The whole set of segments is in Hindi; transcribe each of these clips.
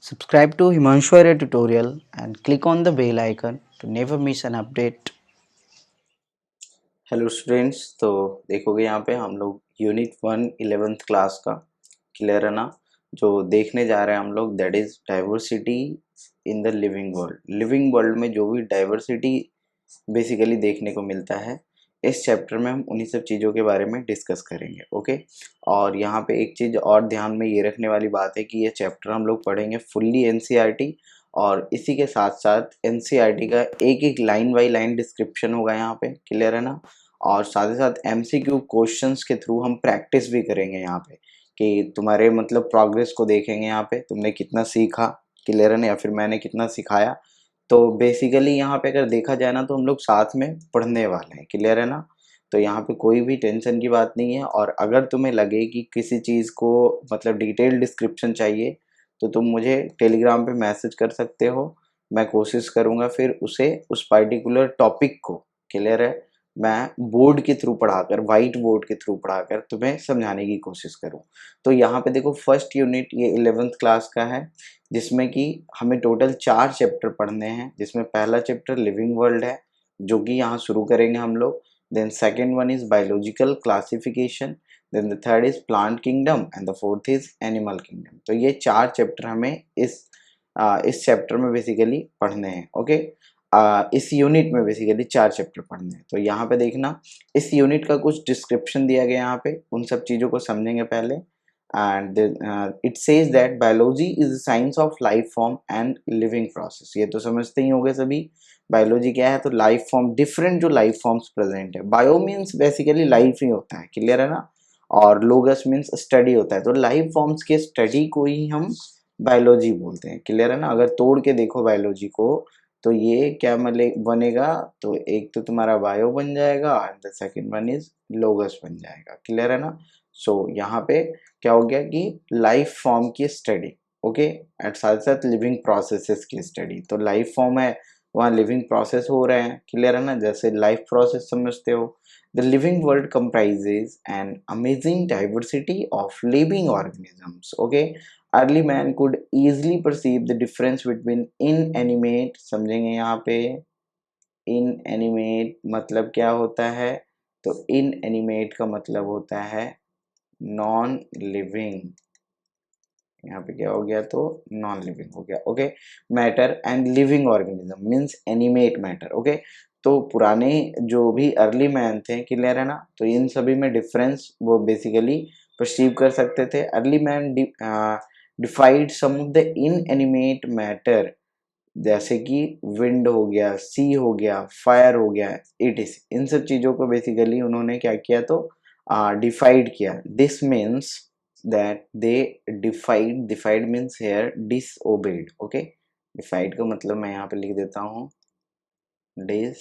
Subscribe to Himanshu Arya tutorial and click on the bell icon to never miss an update. Hello students. तो देखोगे यहाँ पे हम लोग यूनिट 1 11th क्लास का क्लियर है ना, जो देखने जा रहे हैं हम लोग that is diversity in the living world. Living world में जो भी डाइवर्सिटी बेसिकली देखने को मिलता है, इस चैप्टर में हम उन्हीं सब चीज़ों के बारे में डिस्कस करेंगे। ओके, और यहाँ पे एक चीज़ और ध्यान में ये रखने वाली बात है कि ये चैप्टर हम लोग पढ़ेंगे फुल्ली एनसीईआरटी, और इसी के साथ साथ एनसीईआरटी का एक एक लाइन बाई लाइन डिस्क्रिप्शन होगा यहाँ पे, क्लियर है ना। और साथ ही साथ एमसीक्यू क्वेश्चंस के थ्रू हम प्रैक्टिस भी करेंगे यहाँ पे, कि तुम्हारे मतलब प्रोग्रेस को देखेंगे यहाँ पे, तुमने कितना सीखा, क्लियर है ना, या फिर मैंने कितना सिखाया। तो बेसिकली यहाँ पे अगर देखा जाए ना, तो हम लोग साथ में पढ़ने वाले हैं, क्लियर है ना। तो यहाँ पे कोई भी टेंशन की बात नहीं है, और अगर तुम्हें लगे कि किसी चीज़ को मतलब डिटेल डिस्क्रिप्शन चाहिए, तो तुम मुझे टेलीग्राम पे मैसेज कर सकते हो। मैं कोशिश करूँगा फिर उसे उस पर्टिकुलर टॉपिक को, क्लियर है, मैं बोर्ड के थ्रू पढ़ाकर, वाइट बोर्ड के थ्रू पढ़ाकर तुम्हें समझाने की कोशिश करूँ। तो यहाँ पे देखो फर्स्ट यूनिट ये 11th क्लास का है, जिसमें कि हमें टोटल 4 चैप्टर पढ़ने हैं, जिसमें पहला चैप्टर लिविंग वर्ल्ड है, जो कि यहाँ शुरू करेंगे हम लोग। Then second one is biological classification, then the third is plant kingdom and the fourth is animal kingdom. तो ये 4 चैप्टर हमें इस चैप्टर में बेसिकली पढ़ने हैं। ओके, इस यूनिट में बेसिकली 4 चैप्टर पढ़ने हैं। तो यहाँ पे देखना, इस यूनिट का कुछ डिस्क्रिप्शन दिया गया यहाँ पे, उन सब चीज़ों को समझेंगे पहले। And it says that biology is science of life form and living process. ये तो समझते ही होंगे सभी, बायोलॉजी क्या है, तो लाइफ फॉर्म, डिफरेंट जो लाइफ फॉर्म्स प्रेजेंट है। बायो मीन्स बेसिकली लाइफ ही होता है, क्लियर है ना, और लोगस मीन्स स्टडी होता है। तो लाइफ फॉर्म्स के स्टडी को ही हम बायोलॉजी बोलते हैं, क्लियर है ना। अगर तोड़ के देखो बायोलॉजी को, तो ये क्या मले बनेगा, तो एक तो तुम्हारा बायो बन जाएगा and the second one is logos बन जाएगा, क्लियर है ना। सो यहाँ पे क्या हो गया कि लाइफ फॉर्म की स्टडी, ओके, एंड साथ साथ लिविंग प्रोसेसेस की स्टडी। तो लाइफ फॉर्म है, वहाँ लिविंग प्रोसेस हो रहे हैं, क्लियर है ना, जैसे लाइफ प्रोसेस समझते हो। The living world comprises an amazing diversity of living organisms. Okay, early man could easily perceive the difference between inanimate, समझेंगे यहाँ पे, inanimate मतलब क्या होता है, तो inanimate का मतलब होता है नॉन लिविंग। यहाँ पे क्या हो गया, तो नॉन लिविंग हो गया। Okay, matter and living organism means animate matter. Okay, तो पुराने जो भी अर्ली मैन थे, क्लियर है ना, तो इन सभी में डिफरेंस वो बेसिकली परसीव कर सकते थे। Early man deified some of the inanimate matter, जैसे कि विंड हो गया, सी हो गया, फायर हो गया, इट इज, इन सब चीज़ों को बेसिकली उन्होंने क्या किया, तो डिफाइड किया। This means that they defied means here disobeyed. Okay, defied का मतलब मैं यहाँ पे लिख देता हूँ डिस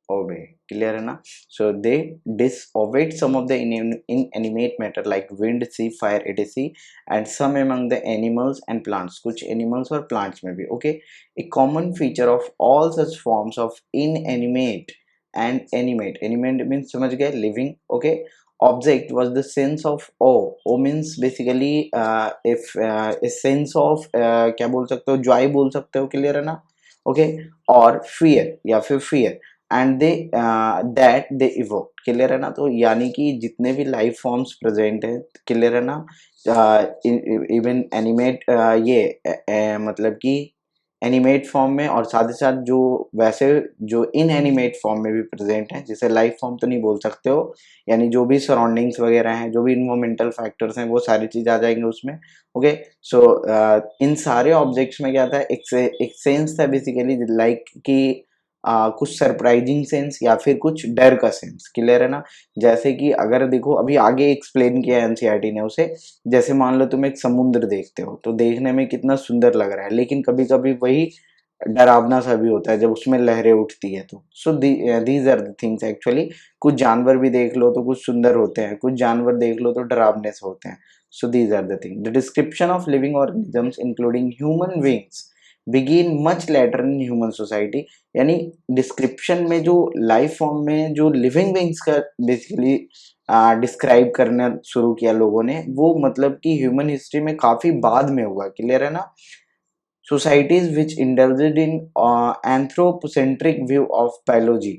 ओबे, क्लियर है ना। So they disobeyed some of the inanimate matter like wind, sea, fire, etc, and some among the animals and plants, कुछ animals और plants में भी। okay, a common feature of all such forms of inanimate and animate means समझ गए living, okay, object was the sense of awe means basically if a sense of क्या बोल सकते हो, joy बोल सकते हो, क्लियर है ना। ओके, और फियर या फिर fear and they that they evoke, clear है ना। तो यानी कि जितने भी लाइफ फॉर्म्स प्रेजेंट है, क्लियर है ना, इवन एनिमेट मतलब कि एनिमेट फॉर्म में, और साथ ही साथ जो वैसे जो इन एनिमेट फॉर्म में भी प्रेजेंट है, जिसे लाइफ फॉर्म तो नहीं बोल सकते हो, यानी जो भी सराउंडिंग्स वगैरह हैं, जो भी इन्वायरमेंटल फैक्टर्स हैं, वो सारी चीज़ आ जाएंगे उसमें। ओके, सो इन सारे ऑब्जेक्ट्स में क्या था, एक सेंस था बेसिकली लाइक कि कुछ सरप्राइजिंग सेंस या फिर कुछ डर का सेंस, क्लियर है ना। जैसे कि अगर देखो, अभी आगे एक्सप्लेन किया एनसीईआरटी ने उसे, जैसे मान लो तुम एक समुद्र देखते हो, तो देखने में कितना सुंदर लग रहा है, लेकिन कभी कभी वही डरावना सा भी होता है जब उसमें लहरें उठती है। तो so these are the things actually. कुछ जानवर भी देख लो तो कुछ सुंदर होते हैं, कुछ जानवर देख लो तो डरावने से होते हैं। So these are the thing. The description of living organisms including human beings begin much later in human society, यानी डिस्क्रिप्शन में जो लाइफ फॉर्म में जो लिविंग बीइंग्स का बेसिकली डिस्क्राइब करना शुरू किया लोगों ने, वो मतलब कि ह्यूमन हिस्ट्री में काफी बाद में हुआ, क्लियर है ना। Societies which indulged in anthropocentric view of biology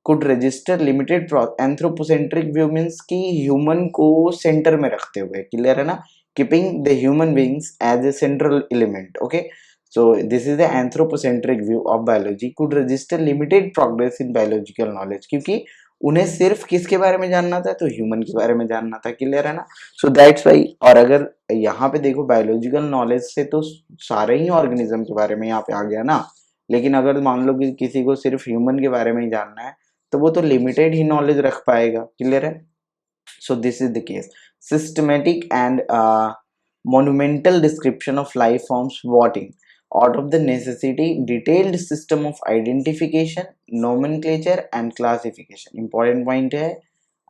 could register limited anthropocentric view means कि human को center में रखते हुए, clear है ना, keeping the human beings as a central element, okay. So this is the anthropocentric view of biology could register limited progress in biological knowledge, क्योंकि उन्हें सिर्फ किसके बारे में जानना था, तो ह्यूमन के बारे में जानना था, क्लियर है ना। सो दैट्स वाई, और अगर यहाँ पे देखो बायोलॉजिकल नॉलेज से तो सारे ही ऑर्गेनिज्म के बारे में यहाँ पे आ गया ना, लेकिन अगर मान लो कि किसी को सिर्फ ह्यूमन के बारे में ही जानना है तो वो तो लिमिटेड ही नॉलेज रख पाएगा, क्लियर है। सो this is the case. Systematic and monumental description of life forms wotting out of the necessity detailed system of identification, nomenclature and classification। important point है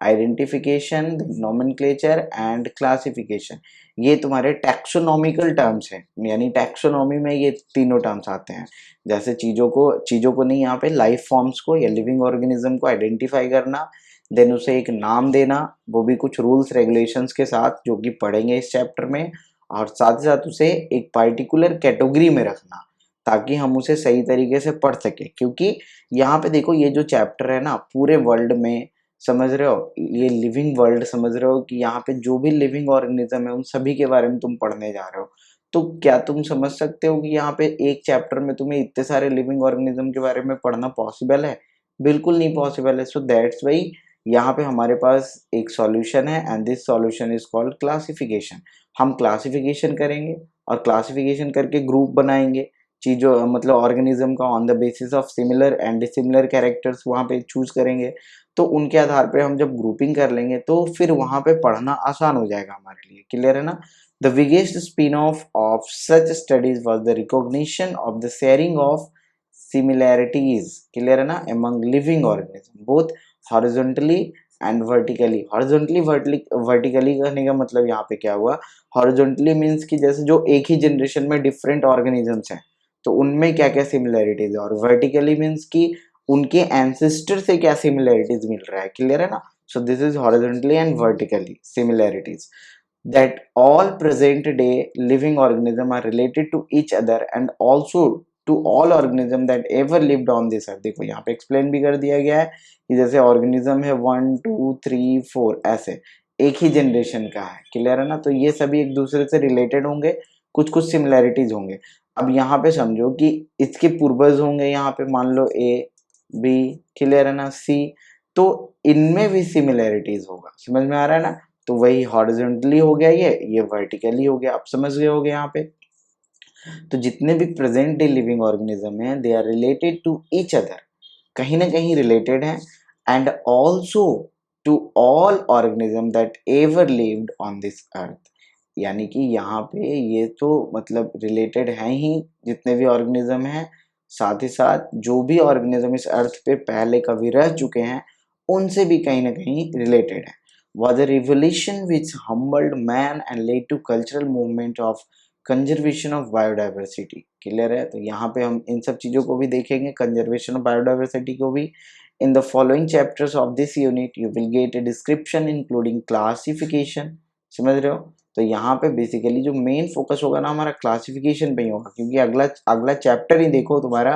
आइडेंटिफिकेशन, नोमेनक्लेचर एंड क्लासिफिकेशन, ये तुम्हारे टैक्सोनॉमिकल टर्म्स हैं, यानी टैक्सोनॉमी में ये तीनों टर्म्स आते हैं। जैसे चीजों को नहीं, यहाँ पे लाइफ फॉर्म्स को या लिविंग ऑर्गेनिज्म को आइडेंटिफाई करना, देन उसे एक नाम देना, वो भी कुछ रूल्स रेगुलेशंस के साथ जो कि पढ़ेंगे इस चैप्टर में, और साथ ही साथ उसे एक पार्टिकुलर कैटेगरी में रखना ताकि हम उसे सही तरीके से पढ़ सके। क्योंकि यहाँ पे देखो ये जो चैप्टर है ना, पूरे वर्ल्ड में, समझ रहे हो, ये लिविंग वर्ल्ड समझ रहे हो कि यहाँ पे जो भी लिविंग ऑर्गेनिज्म है उन सभी के बारे में तुम पढ़ने जा रहे हो। तो क्या तुम समझ सकते हो कि यहाँ पे एक चैप्टर में तुम्हें इतने सारे लिविंग ऑर्गेनिज्म के बारे में पढ़ना पॉसिबल है? बिल्कुल नहीं पॉसिबल है। सो दैट्स वाई यहाँ पे हमारे पास एक सॉल्यूशन है and this solution is called classification. हम क्लासिफिकेशन करेंगे और क्लासिफिकेशन करके ग्रुप बनाएंगे चीजों, मतलब ऑर्गेनिज्म का, on the basis of similar and dissimilar characters वहाँ पे चूज करेंगे। तो उनके आधार पे हम जब ग्रुपिंग कर लेंगे तो फिर वहां पे पढ़ना आसान हो जाएगा हमारे लिए, क्लियर है ना। The biggest spin of such studies was the recognition of the sharing of similarities, clear है ना, among living organism both horizontally and vertically. Horizontally vertically कहने का मतलब यहाँ पे क्या हुआ, हॉरिजॉन्टली मीन्स कि जैसे जो एक ही जनरेशन में डिफरेंट ऑर्गेनिजम्स हैं तो उनमें क्या क्या सिमिलैरिटीज है, और वर्टिकली मीन्स कि उनके एंसेस्टर से क्या सिमिलैरिटीज मिल रहा है, क्लियर है ना। सो this is horizontally and vertically similarities that all present day living organisms are related to each other and also to all organisms that ever lived on this earth। देखो यहाँ पे एक्सप्लेन भी कर दिया गया है कि जैसे ऑर्गेनिज्म है 1 2 3 4 ऐसे एक ही जनरेशन का है, क्लियर है ना। तो ये सभी एक दूसरे से रिलेटेड होंगे, कुछ कुछ सिमिलैरिटीज होंगे। अब यहाँ पे समझो कि इसके पूर्वज होंगे, यहाँ पे मान लो ए बी, क्लियर है ना, सी, तो इनमें भी सिमिलैरिटीज होगा, समझ में आ रहा है ना। तो वही हॉरिजॉन्टली हो गया, ये वर्टिकली हो गया, आप समझ गए होगे यहाँ पे। तो जितने भी प्रेजेंट डे लिविंग ऑर्गेनिज्म हैं they are related to each other, कहीं ना कहीं रिलेटेड हैं, and also to all organism that ever lived on this earth. यानी कि यहाँ पे ये तो मतलब रिलेटेड हैं ही जितने भी ऑर्गेनिज्म हैं, साथ ही साथ जो भी ऑर्गेनिज्म इस अर्थ पे पहले कभी रह चुके हैं उनसे भी कहीं ना कहीं रिलेटेड है। Was a revolution which humbled man and led to cultural movement of conservation of biodiversity, clear है। तो यहाँ पे हम इन सब चीजों को भी देखेंगे, कंजर्वेशन ऑफ बायोडाइवर्सिटी को भी। In the following chapters of this unit you will get a description including classification, समझ रहे हो। तो यहाँ पे बेसिकली जो मेन फोकस होगा ना हमारा क्लासिफिकेशन पे ही होगा, क्योंकि अगला अगला चैप्टर ही देखो तुम्हारा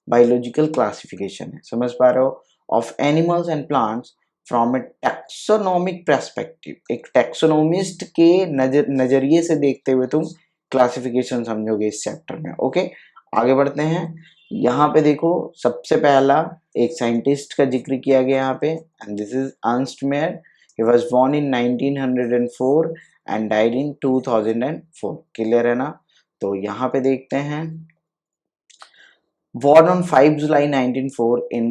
बायोलॉजिकल क्लासिफिकेशन है, समझ पा रहे हो, of animals and plants from A taxonomic perspective. एक टैक्सोनॉमिस्ट के नजरिए से देखते हुए तुम क्लासिफिकेशन समझोगे इस चैप्टर में, ओके। आगे बढ़ते हैं। यहाँ पे देखो सबसे पहला एक साइंटिस्ट का जिक्र किया गया यहाँ पे, and this is Ernst Mayr. He was born in 1904 and died in 2004, clear है ना। तो यहाँ पे देखते हैं, born on 5 July 1904 in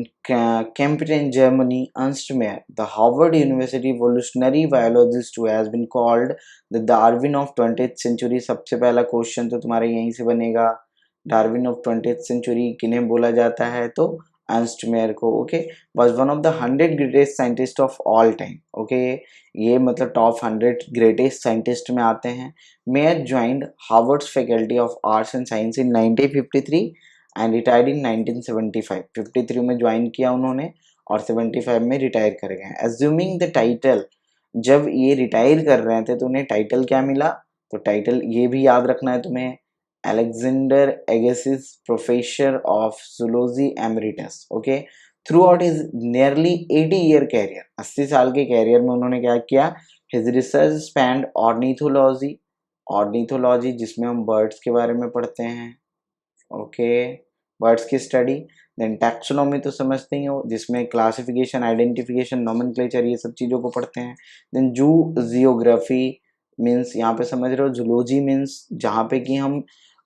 Kempten, Germany, Ernst Mayr, the Harvard University evolutionary biologist who has been called the Darwin of 20th century। सबसे पहला क्वेश्चन तो तुम्हारा यहीं से बनेगा, डार्विन ऑफ 20th century किन्हें बोला जाता है, तो अर्नस्ट मेयर को, okay. was one of the 100 greatest scientists of all time, okay. ये मतलब टॉप 100 ग्रेटेस्ट साइंटिस्ट में आते हैं। Mayor joined Harvard's faculty of arts and science in 1953 and retired in 1975। 53 में ज्वाइन किया उन्होंने और 75 में रिटायर कर गए। एज्यूमिंग द टाइटल जब ये रिटायर कर रहे थे तो उन्हें टाइटल क्या मिला, तो टाइटल ये भी याद रखना है तुम्हें, Alexander Agassiz professor of zoology emeritus. Okay, throughout his nearly 80 year career, 80 साल के कैरियर में उन्होंने क्या किया, his research spanned ornithology, ornithology जिसमें हम बर्ड्स के बारे में पढ़ते हैं, ओके, बर्ड्स की स्टडी, देन टैक्सोनॉमी तो समझते ही हो जिसमें क्लासिफिकेशन, आइडेंटिफिकेशन, नोमेनक्लेचर ये सब चीज़ों को पढ़ते हैं, देन जू जियोग्राफी मीन्स यहाँ पे समझ रहे हो, जूलॉजी मीन्स जहाँ पे कि हम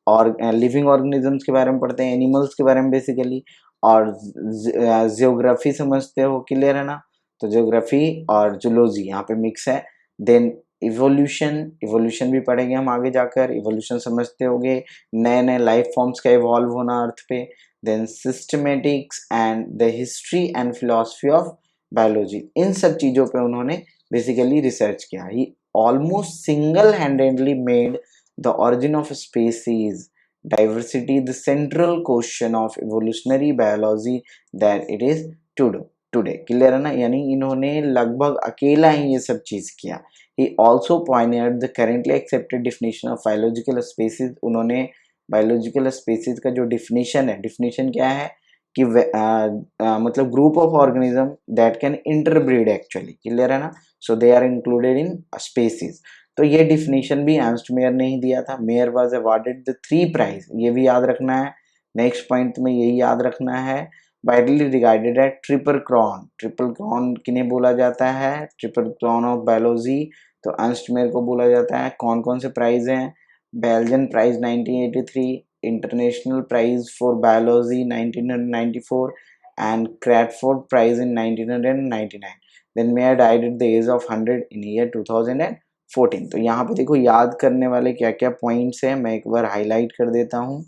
और लिविंग ऑर्गेनिजम्स के बारे में पढ़ते हैं, एनिमल्स के बारे में बेसिकली, और जियोग्राफी समझते हो, क्लियर है ना, तो जियोग्राफी और जूलॉजी यहाँ पे मिक्स है। देन इवोल्यूशन, इवोल्यूशन भी पढ़ेंगे हम आगे जाकर, इवोल्यूशन समझते होगे, नए नए लाइफ फॉर्म्स का इवॉल्व होना अर्थ पे, then systematics and the history and philosophy of biology, इन सब चीज़ों पे उन्होंने बेसिकली रिसर्च किया। He almost single handedly made the origin of species diversity the central question of evolutionary biology that it is today, clear है ना, यानी इन्होंने लगभग अकेला ही ये सब चीज किया। He also pointed the currently accepted definition of biological species, उन्होंने बायोलॉजिकल स्पीसीज का जो डिफिनेशन है, डिफिनेशन क्या है कि मतलब group of organism that can interbreed actually, clear है ना, so they are included in species. तो ये डिफिनेशन भी अर्नस्ट मेयर ने ही दिया था। Mayr was awarded the 3 prize, ये भी याद रखना है। नेक्स्ट पॉइंट में यही याद रखना है, वाइडली रिगार्डेड है ट्रिपल क्रॉन, ट्रिपल क्रॉन किन्हें बोला जाता है, ट्रिपल क्रॉन ऑफ बायोलॉजी, तो अर्नस्ट मेयर को बोला जाता है। कौन कौन से प्राइज हैं, Belgian prize 1983, international prize for biology 1994 and Crafoord prize in 1999। Then Mayr died at the age of 100 in year 2014। तो यहाँ पे देखो याद करने वाले क्या क्या पॉइंट्स हैं, मैं एक बार हाईलाइट कर देता हूँ।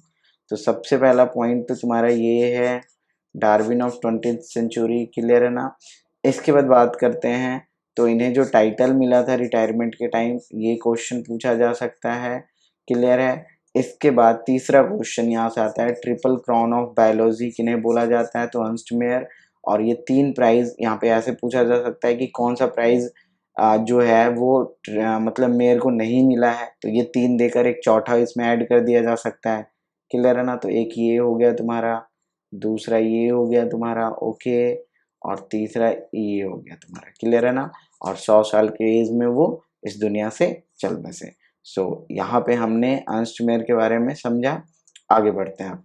तो सबसे पहला पॉइंट तो तुम्हारा ये है, Darwin of 20th century, clear है ना। इसके बाद बात करते हैं, तो इन्हें जो टाइटल मिला था रिटायरमेंट के टाइम, ये क्वेश्चन पूछा जा सकता है, क्लियर है। इसके बाद तीसरा क्वेश्चन यहाँ से आता है, ट्रिपल क्रॉन ऑफ बायोलॉजी किन्हें बोला जाता है, तो अर्नस्ट मेयर। और ये 3 प्राइज यहाँ पे ऐसे पूछा जा सकता है कि कौन सा प्राइज जो है वो मतलब मेयर को नहीं मिला है, तो ये 3 देकर एक चौथा इसमें ऐड कर दिया जा सकता है, क्लियर है ना। तो एक ये हो गया तुम्हारा, दूसरा ये हो गया तुम्हारा, ओके, और तीसरा ये हो गया तुम्हारा, क्लियर है ना। और 100 साल के एज में वो इस दुनिया से चल बसे। सो यहाँ पे हमने अर्नस्ट मेयर के बारे में समझा। आगे बढ़ते हैं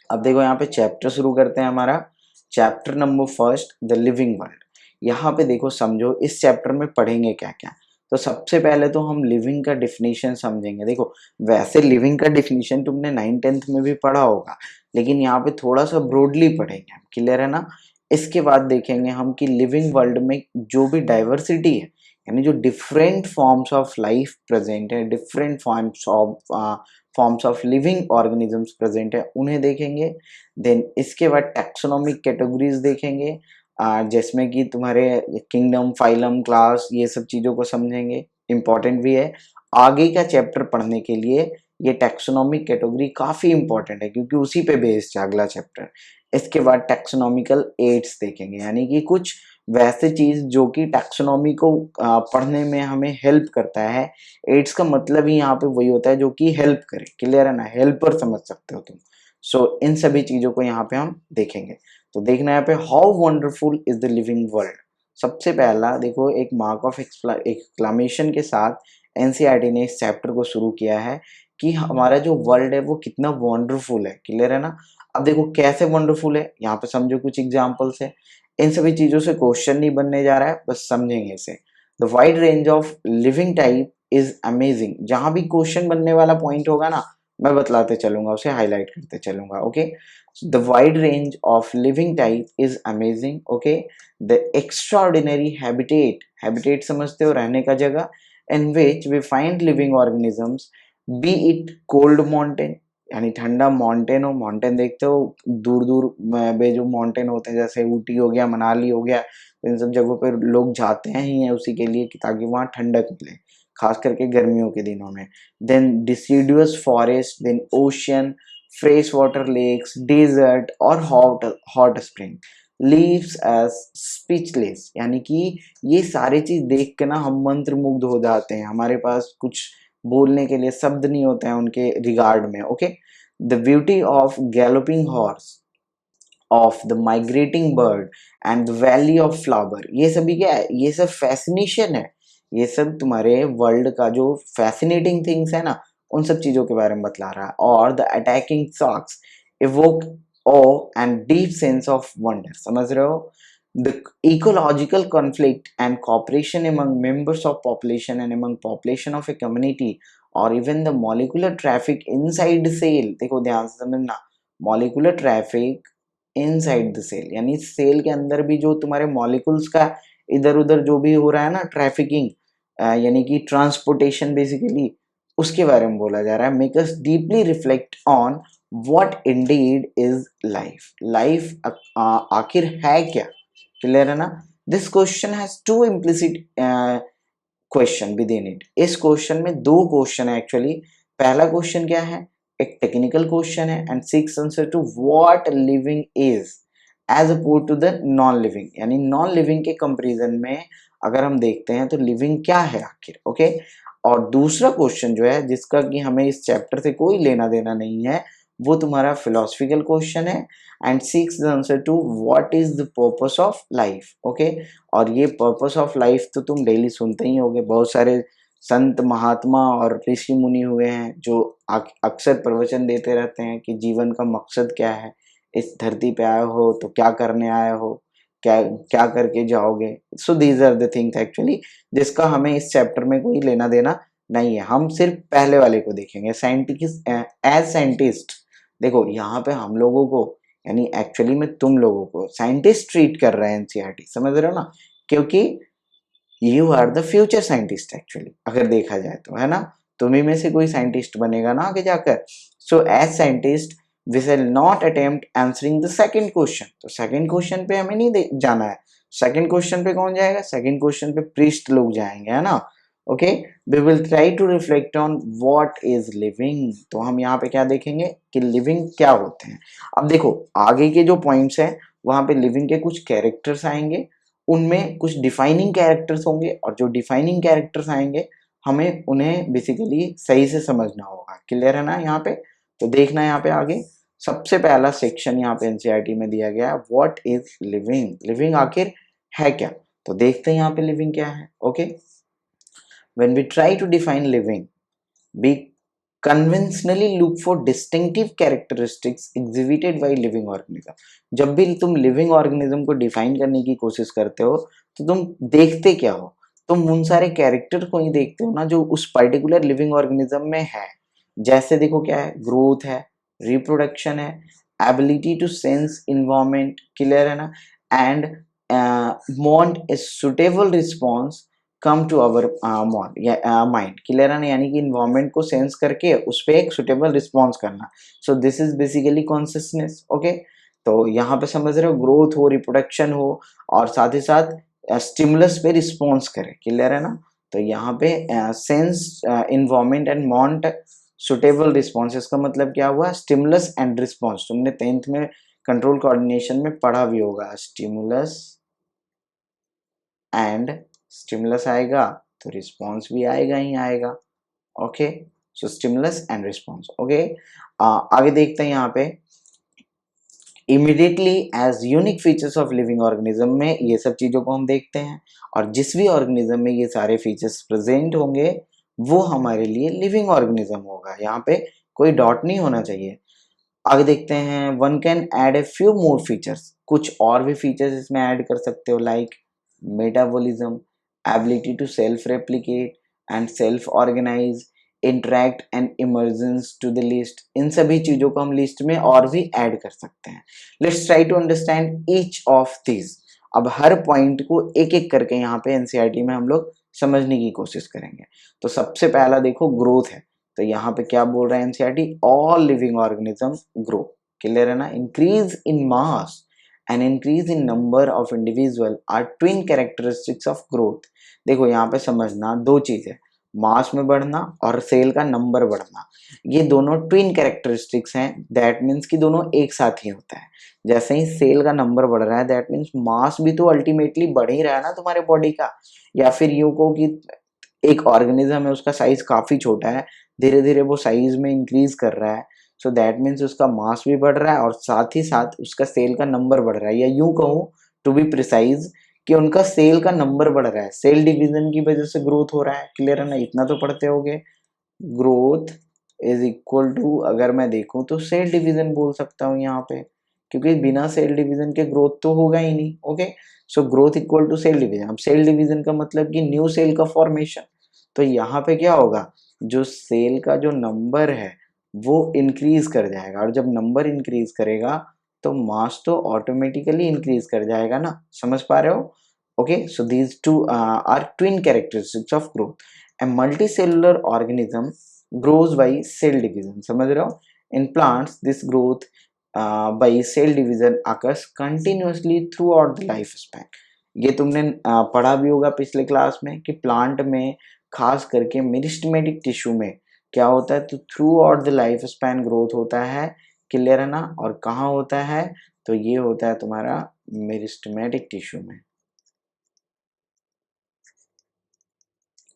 अब देखो यहाँ पे चैप्टर शुरू करते हैं हमारा। Chapter number first, the living world. यहाँ पे देखो समझो इस चैप्टर में पढ़ेंगे क्या क्या। तो सबसे पहले तो हम लिविंग का डिफिनीशन समझेंगे। देखो वैसे लिविंग का डिफिनीशन तुमने 9th-10th में भी पढ़ा होगा, लेकिन यहाँ पे थोड़ा सा ब्रॉडली पढ़ेंगे हम, क्लियर है ना। इसके बाद देखेंगे हम कि लिविंग वर्ल्ड में जो भी डाइवर्सिटी है, यानी जो different forms of life present है, different forms of living organisms present है, उन्हें देखेंगे। देन इसके बाद टैक्सोनॉमिक कैटेगरीज देखेंगे, जिसमें कि तुम्हारे किंगडम, फाइलम, क्लास, ये सब चीज़ों को समझेंगे, इम्पॉर्टेंट भी है आगे का चैप्टर पढ़ने के लिए। ये टैक्सोनॉमिक कैटेगरी काफ़ी इंपॉर्टेंट है क्योंकि उसी पे बेस्ड है अगला चैप्टर। इसके बाद टैक्सोनॉमिकल एड्स देखेंगे, यानी कि कुछ वैसे चीज़ जो कि टैक्सोनॉमी को पढ़ने में हमें हेल्प करता है। एड्स का मतलब ही यहाँ पे वही होता है जो कि हेल्प करे, क्लियर है ना, हेल्पर समझ सकते हो तुम। सो इन सभी चीज़ों को यहाँ पे हम देखेंगे। तो देखना यहाँ पे, how wonderful is the living world. सबसे पहला देखो एक मार्क ऑफ एक्सक्लामेशन के साथ एनसीईआरटी ने इस चैप्टर को शुरू किया है कि हमारा जो वर्ल्ड है वो कितना वंडरफुल है, क्लियर है ना। अब देखो कैसे वंडरफुल है, यहाँ पे समझो कुछ एग्जाम्पल्स है। इन सभी चीजों से क्वेश्चन नहीं बनने जा रहा है, बस समझेंगे इसे। The wide range of living type is amazing. जहां भी क्वेश्चन बनने वाला पॉइंट होगा ना, मैं बतलाते चलूंगा, उसे हाईलाइट करते चलूंगा, okay. The wide range of living type is amazing, okay. The extraordinary habitat, habitat समझते हो, रहने का जगह, in which we find living organisms, be it cold mountain, यानी ठंडा माउंटेन हो, माउंटेन देखते हो दूर दूर में जो माउंटेन होते हैं, जैसे ऊटी हो गया, मनाली हो गया, तो इन सब जगहों पर लोग जाते हैं ही हैं उसी के लिए कि ताकि वहाँ ठंडक मिले, खास करके गर्मियों के दिनों में। Then deciduous forest, then ocean, fresh water lakes, desert और hot hot spring. Leaves us speechless, यानी कि ये सारी चीज देख के ना हम मंत्रमुग्ध हो जाते हैं, हमारे पास कुछ बोलने के लिए शब्द नहीं होते हैं उनके रिगार्ड में। Okay, the beauty of galloping horse, of the migrating bird and the valley of flower, ये सभी क्या है, ये सब फैसिनेशन है, ये सब तुम्हारे वर्ल्ड का जो फैसिनेटिंग थिंग्स है ना, उन सब चीजों के बारे में बतला रहा है। और the attacking socks evoke awe and deep sense of wonder, समझ रहे हो? The ecological conflict and cooperation among members of population and among population of a community or even the molecular traffic inside cell, देखो ध्यान से समझना, molecular traffic inside the cell, यानी सेल के अंदर भी जो तुम्हारे मॉलिक्यूल्स का इधर उधर जो भी हो रहा है ना, ट्रैफिकिंग यानी कि ट्रांसपोर्टेशन बेसिकली, उसके बारे में बोला जा रहा है। Make us deeply reflect on what indeed is life, life आखिर है क्या, क्लियर है ना? This question has two implicit question within it, इस क्वेश्चन में दो क्वेश्चन है एक्चुअली। पहला क्वेश्चन क्या है, एक टेक्निकल क्वेश्चन है and seeks answer to what living is as opposed to the non living, यानी नॉन लिविंग के कंपैरिजन में अगर हम देखते हैं तो लिविंग क्या है आखिर। ओके, और दूसरा क्वेश्चन जो है जिसका कि हमें इस चैप्टर से कोई लेना देना नहीं है, वो तुम्हारा फिलोसफिकल क्वेश्चन है and seeks answer to what is the purpose of life. Okay, और ये पर्पस ऑफ लाइफ तो तुम डेली सुनते ही होगे, बहुत सारे संत महात्मा और ऋषि मुनि हुए हैं जो अक्सर प्रवचन देते रहते हैं कि जीवन का मकसद क्या है, इस धरती पे आए हो तो क्या करने आए हो, क्या क्या करके जाओगे। So these are the things actually जिसका हमें इस चैप्टर में कोई लेना देना नहीं है, हम सिर्फ पहले वाले को देखेंगे। साइंटिस्ट एज साइंटिस्ट, देखो यहाँ पे हम लोगों को यानी एक्चुअली में तुम लोगों को साइंटिस्ट ट्रीट कर रहे हैं एनसीईआरटी, समझ रहे हो ना, क्योंकि you are the future scientist actually, अगर देखा जाए तो, है ना, तुम्ही में से कोई साइंटिस्ट बनेगा ना आगे जाकर। So as scientist we will not attempt answering the second question, तो सेकंड क्वेश्चन पे हमें नहीं जाना है। सेकंड क्वेश्चन पे कौन जाएगा, सेकंड क्वेश्चन पे प्रीस्ट लोग जाएंगे, है ना। Okay, we will try to reflect on what is living, तो हम यहाँ पे क्या देखेंगे कि लिविंग क्या होते हैं। अब देखो आगे के जो पॉइंट्स हैं वहां पे लिविंग के कुछ कैरेक्टर्स आएंगे, उनमें कुछ डिफाइनिंग कैरेक्टर्स होंगे, और जो डिफाइनिंग कैरेक्टर्स आएंगे हमें उन्हें बेसिकली सही से समझना होगा, क्लियर है ना यहाँ पे। तो देखना है यहाँ पे आगे, सबसे पहला सेक्शन यहाँ पे एनसीईआरटी में दिया गया है, व्हाट इज लिविंग, लिविंग आखिर है क्या। तो देखते हैं यहाँ पे लिविंग क्या है। Okay, when we try to define living we conventionally look for distinctive characteristics exhibited by living organism। जब भी तुम लिविंग ऑर्गेनिज्म को डिफाइन करने की कोशिश करते हो तो तुम देखते क्या हो, तुम उन सारे कैरेक्टर को ही देखते हो ना जो उस पर्टिकुलर लिविंग ऑर्गेनिज्म में है। जैसे देखो क्या है, ग्रोथ है, रिप्रोडक्शन है, ability to sense environment, clear है ना, and mount a suitable response come to our mind, clear है ना, यानी कि इन्वायरमेंट को सेंस करके उस पर एक सुटेबल रिस्पॉन्स करना। सो this is basically consciousness. Okay, तो यहाँ पे समझ रहे हो, ग्रोथ हो, रिप्रोडक्शन हो, और साथ ही साथ स्टिमुलस पे रिस्पॉन्स करे, क्लियर है ना। तो यहाँ पे sense environment and want suitable response, इसका मतलब क्या हुआ, स्टिमुलस एंड रिस्पॉन्स। तुमने 10th में कंट्रोल कोऑर्डिनेशन में पढ़ा भी होगा, स्टिमुलस एंड स्टिमुलस आएगा तो रिस्पॉन्स भी आएगा ही आएगा। Okay, so stimulus and response. Okay, आगे देखते हैं यहाँ पे, immediately as unique features of living organism में ये सब चीजों को हम देखते हैं, और जिस भी ऑर्गेनिज्म में ये सारे फीचर्स प्रेजेंट होंगे वो हमारे लिए लिविंग ऑर्गेनिज्म होगा, यहाँ पे कोई डॉट नहीं होना चाहिए। आगे देखते हैं, one can add a few more features, कुछ और भी फीचर्स इसमें ऐड कर सकते हो, like metabolism, ability to self replicate and self organise, interact and emergence to the list. इन सभी चीजों को हम लिस्ट में और भी ऐड कर सकते हैं। Let's try to understand each of this. अब हर पॉइंट को एक एक करके यहाँ पे एनसीईआरटी में हम लोग समझने की कोशिश करेंगे। तो सबसे पहला देखो ग्रोथ है, तो यहाँ पे क्या बोल रहा है NCERT, all living organism grow, clear है ना। Increase in mass and increase in number of individual are twin characteristics of growth. देखो यहाँ पे समझना दो चीज है, मास में बढ़ना और सेल का नंबर बढ़ना, ये दोनों ट्विन कैरेक्टरिस्टिक्स हैं। दैट मीन्स कि दोनों एक साथ ही होता है। जैसे ही सेल का नंबर बढ़ रहा है दैट मीन्स मास भी तो अल्टीमेटली बढ़ ही रहा है ना तुम्हारे बॉडी का। या फिर यूं कहो कि एक ऑर्गेनिज्म है, उसका साइज काफी छोटा है, धीरे धीरे वो साइज में इंक्रीज कर रहा है, सो दैट मीन्स उसका मास भी बढ़ रहा है और साथ ही साथ उसका सेल का नंबर बढ़ रहा है। या यूं कहूँ टू बी प्रिसाइज कि उनका सेल का नंबर बढ़ रहा है, सेल डिवीजन की वजह से ग्रोथ हो रहा है। क्लियर है ना, इतना तो पढ़ते होगे। ग्रोथ इज इक्वल टू, अगर मैं देखूं तो सेल डिवीजन बोल सकता हूँ यहाँ पे, क्योंकि बिना सेल डिवीजन के ग्रोथ तो होगा ही नहीं। Okay, so growth equal to cell division. अब सेल डिवीजन का मतलब कि न्यू सेल का फॉर्मेशन। तो यहाँ पे क्या होगा, जो सेल का जो नंबर है वो इंक्रीज कर जाएगा, और जब नंबर इंक्रीज करेगा तो मास तो ऑटोमेटिकली इंक्रीज कर जाएगा ना। समझ पा रहे हो? Okay, so these two are twin characteristics of growth. A multicellular organism grows by cell division। समझ रहे हो? In plants this growth by cell division occurs continuously throughout the life span। ये तुमने पढ़ा भी होगा पिछले क्लास में कि प्लांट में खास करके मेरिस्टेमेटिक टिश्यू में क्या होता है, तो through out the life span growth होता है। क्लियर है ना? और कहाँ होता है, तो ये होता है तुम्हारा मेरिस्टेमेटिक टिश्यू में।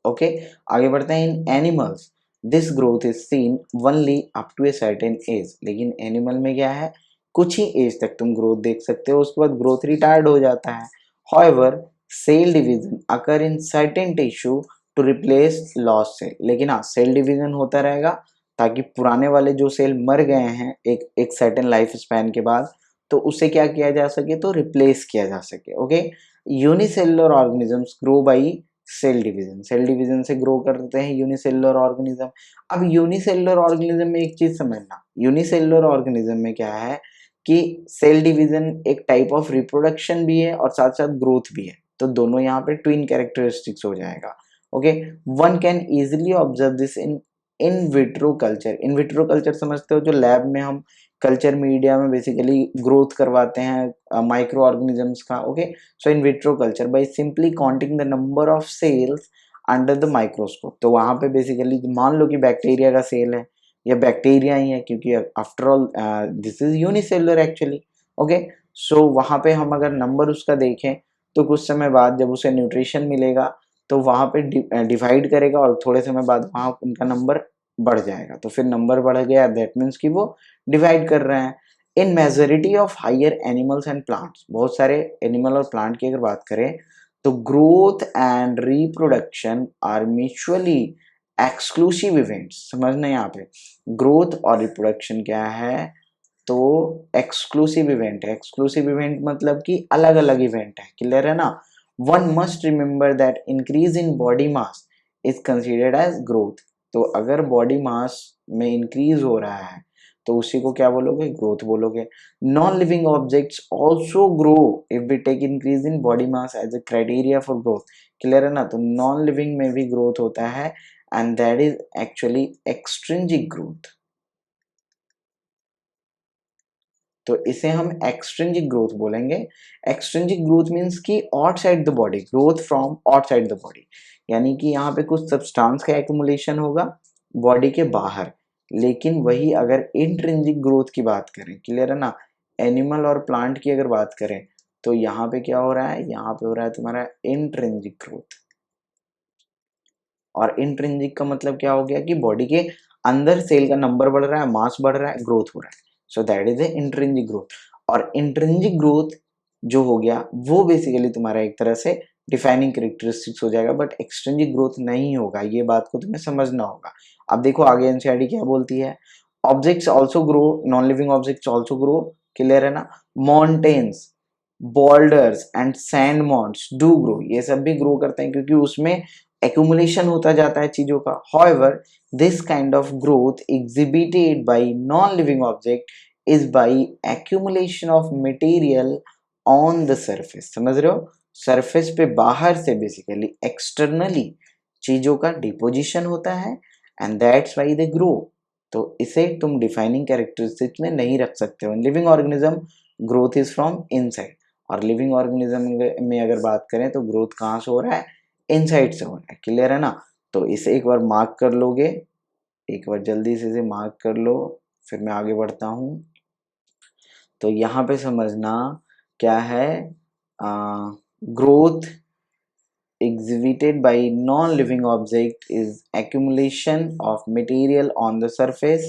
ओके, आगे बढ़ते हैं। In animals this growth is seen only up to a certain age. लेकिन एनिमल में क्या है, कुछ ही एज तक तुम ग्रोथ देख सकते हो, उसके बाद ग्रोथ रिटायर्ड हो जाता है। However cell division occur in certain tissue to replace lost cell. लेकिन हाँ, सेल डिवीजन होता रहेगा ताकि पुराने वाले जो सेल मर गए हैं एक सर्टेन लाइफ स्पैन के बाद, तो उसे क्या किया जा सके, तो रिप्लेस किया जा सके। Okay, unicellular organisms grow by cell division. Cell division से ग्रो करते हैं यूनिसेलुलर ऑर्गेनिज्म। अब यूनिसेलुलर ऑर्गेनिज्म में एक चीज समझना, यूनिसेलुलर ऑर्गेनिज्म में क्या है कि सेल डिवीजन एक टाइप ऑफ रिप्रोडक्शन भी है और साथ साथ ग्रोथ भी है, तो दोनों यहाँ पे ट्विन कैरेक्टरिस्टिक्स हो जाएगा। Okay, one can easily observe this in in vitro culture. In vitro culture समझते हो, जो लैब में हम कल्चर मीडिया में बेसिकली ग्रोथ करवाते हैं माइक्रो ऑर्गेनिजम्स का। Okay, so in vitro culture by simply counting the number of sales under the microscope. तो वहां पे बेसिकली मान लो कि बैक्टीरिया का सेल है या बैक्टीरिया ही है, क्योंकि after all this is unicellular actually. Okay, so वहां पे हम अगर नंबर उसका देखें तो कुछ समय बाद जब उसे न्यूट्रिशन मिलेगा तो वहां पे डिवाइड करेगा और थोड़े समय बाद वहां उनका नंबर बढ़ जाएगा। तो फिर नंबर बढ़ गया, दैट मीन्स कि वो डिवाइड कर रहे हैं। In majority of higher animals and plants, बहुत सारे एनिमल और प्लांट की अगर बात करें तो growth and reproduction are mutually exclusive events. समझना यहाँ पे, ग्रोथ और रिप्रोडक्शन क्या है, तो एक्सक्लूसिव इवेंट है। एक्सक्लूसिव इवेंट मतलब कि अलग अलग इवेंट है। क्लियर है ना? One must remember that increase in body mass is considered as growth. तो अगर बॉडी मास में इंक्रीज हो रहा है तो उसी को क्या बोलोगे, ग्रोथ बोलोगे। Non living objects also grow if we take increase in body mass as a criteria for growth. Clear है ना? तो नॉन लिविंग में भी ग्रोथ होता है and that is actually extrinsic growth. तो इसे हम एक्सट्रिंजिक ग्रोथ बोलेंगे। एक्सट्रिंजिक ग्रोथ मीन्स कि outside the body, growth from outside the body, यानी कि यहाँ पे कुछ सब्सटेंस का एक्युमुलेशन होगा बॉडी के बाहर। लेकिन वही अगर इंट्रिंजिक ग्रोथ की बात करें, क्लियर है ना, एनिमल और प्लांट की अगर बात करें तो यहाँ पे क्या हो रहा है, यहाँ पे हो रहा है तुम्हारा इंट्रिंजिक ग्रोथ। और इंट्रिंजिक का मतलब क्या हो गया कि बॉडी के अंदर सेल का नंबर बढ़ रहा है, मास बढ़ रहा है, ग्रोथ हो रहा है, so that is a intrinsic growth. और इंट्रिंजिक ग्रोथ जो हो गया वो बेसिकली तुम्हारा एक तरह से डिफाइनिंग कैरेक्टरिस्टिक्स हो जाएगा, बट एक्सट्रिंजिक ग्रोथ नहीं होगा। ये बात को तुम्हें समझना होगा। अब देखो आगे एनसीईआरटी क्या बोलती है, objects also grow, non living objects also grow. Clear है ना? Mountains, boulders and sand mounts do grow, ये सब भी ग्रो करते हैं क्योंकि उसमें एक्यूमुलेशन होता जाता है चीजों का। However, this kind of growth exhibited by non-living object is by accumulation of material on the surface। समझ रहे हो? सरफेस पे बाहर से बेसिकली एक्सटर्नली चीजों का डिपोजिशन होता है and that's why they grow. तो इसे तुम डिफाइनिंग कैरेक्टरिस्टिक्स में नहीं रख सकते हो। Living organism growth is from inside, और लिविंग ऑर्गेनिज्म में अगर बात करें तो ग्रोथ कहाँ से हो रहा है, इनसाइड से हो रहा है। क्लियर है ना? तो इसे एक बार मार्क कर लोगे, एक बार जल्दी से इसे मार्क कर लो, फिर मैं आगे बढ़ता हूँ। तो यहाँ पे समझना क्या है, growth exhibited by non-living object is accumulation of material on the surface,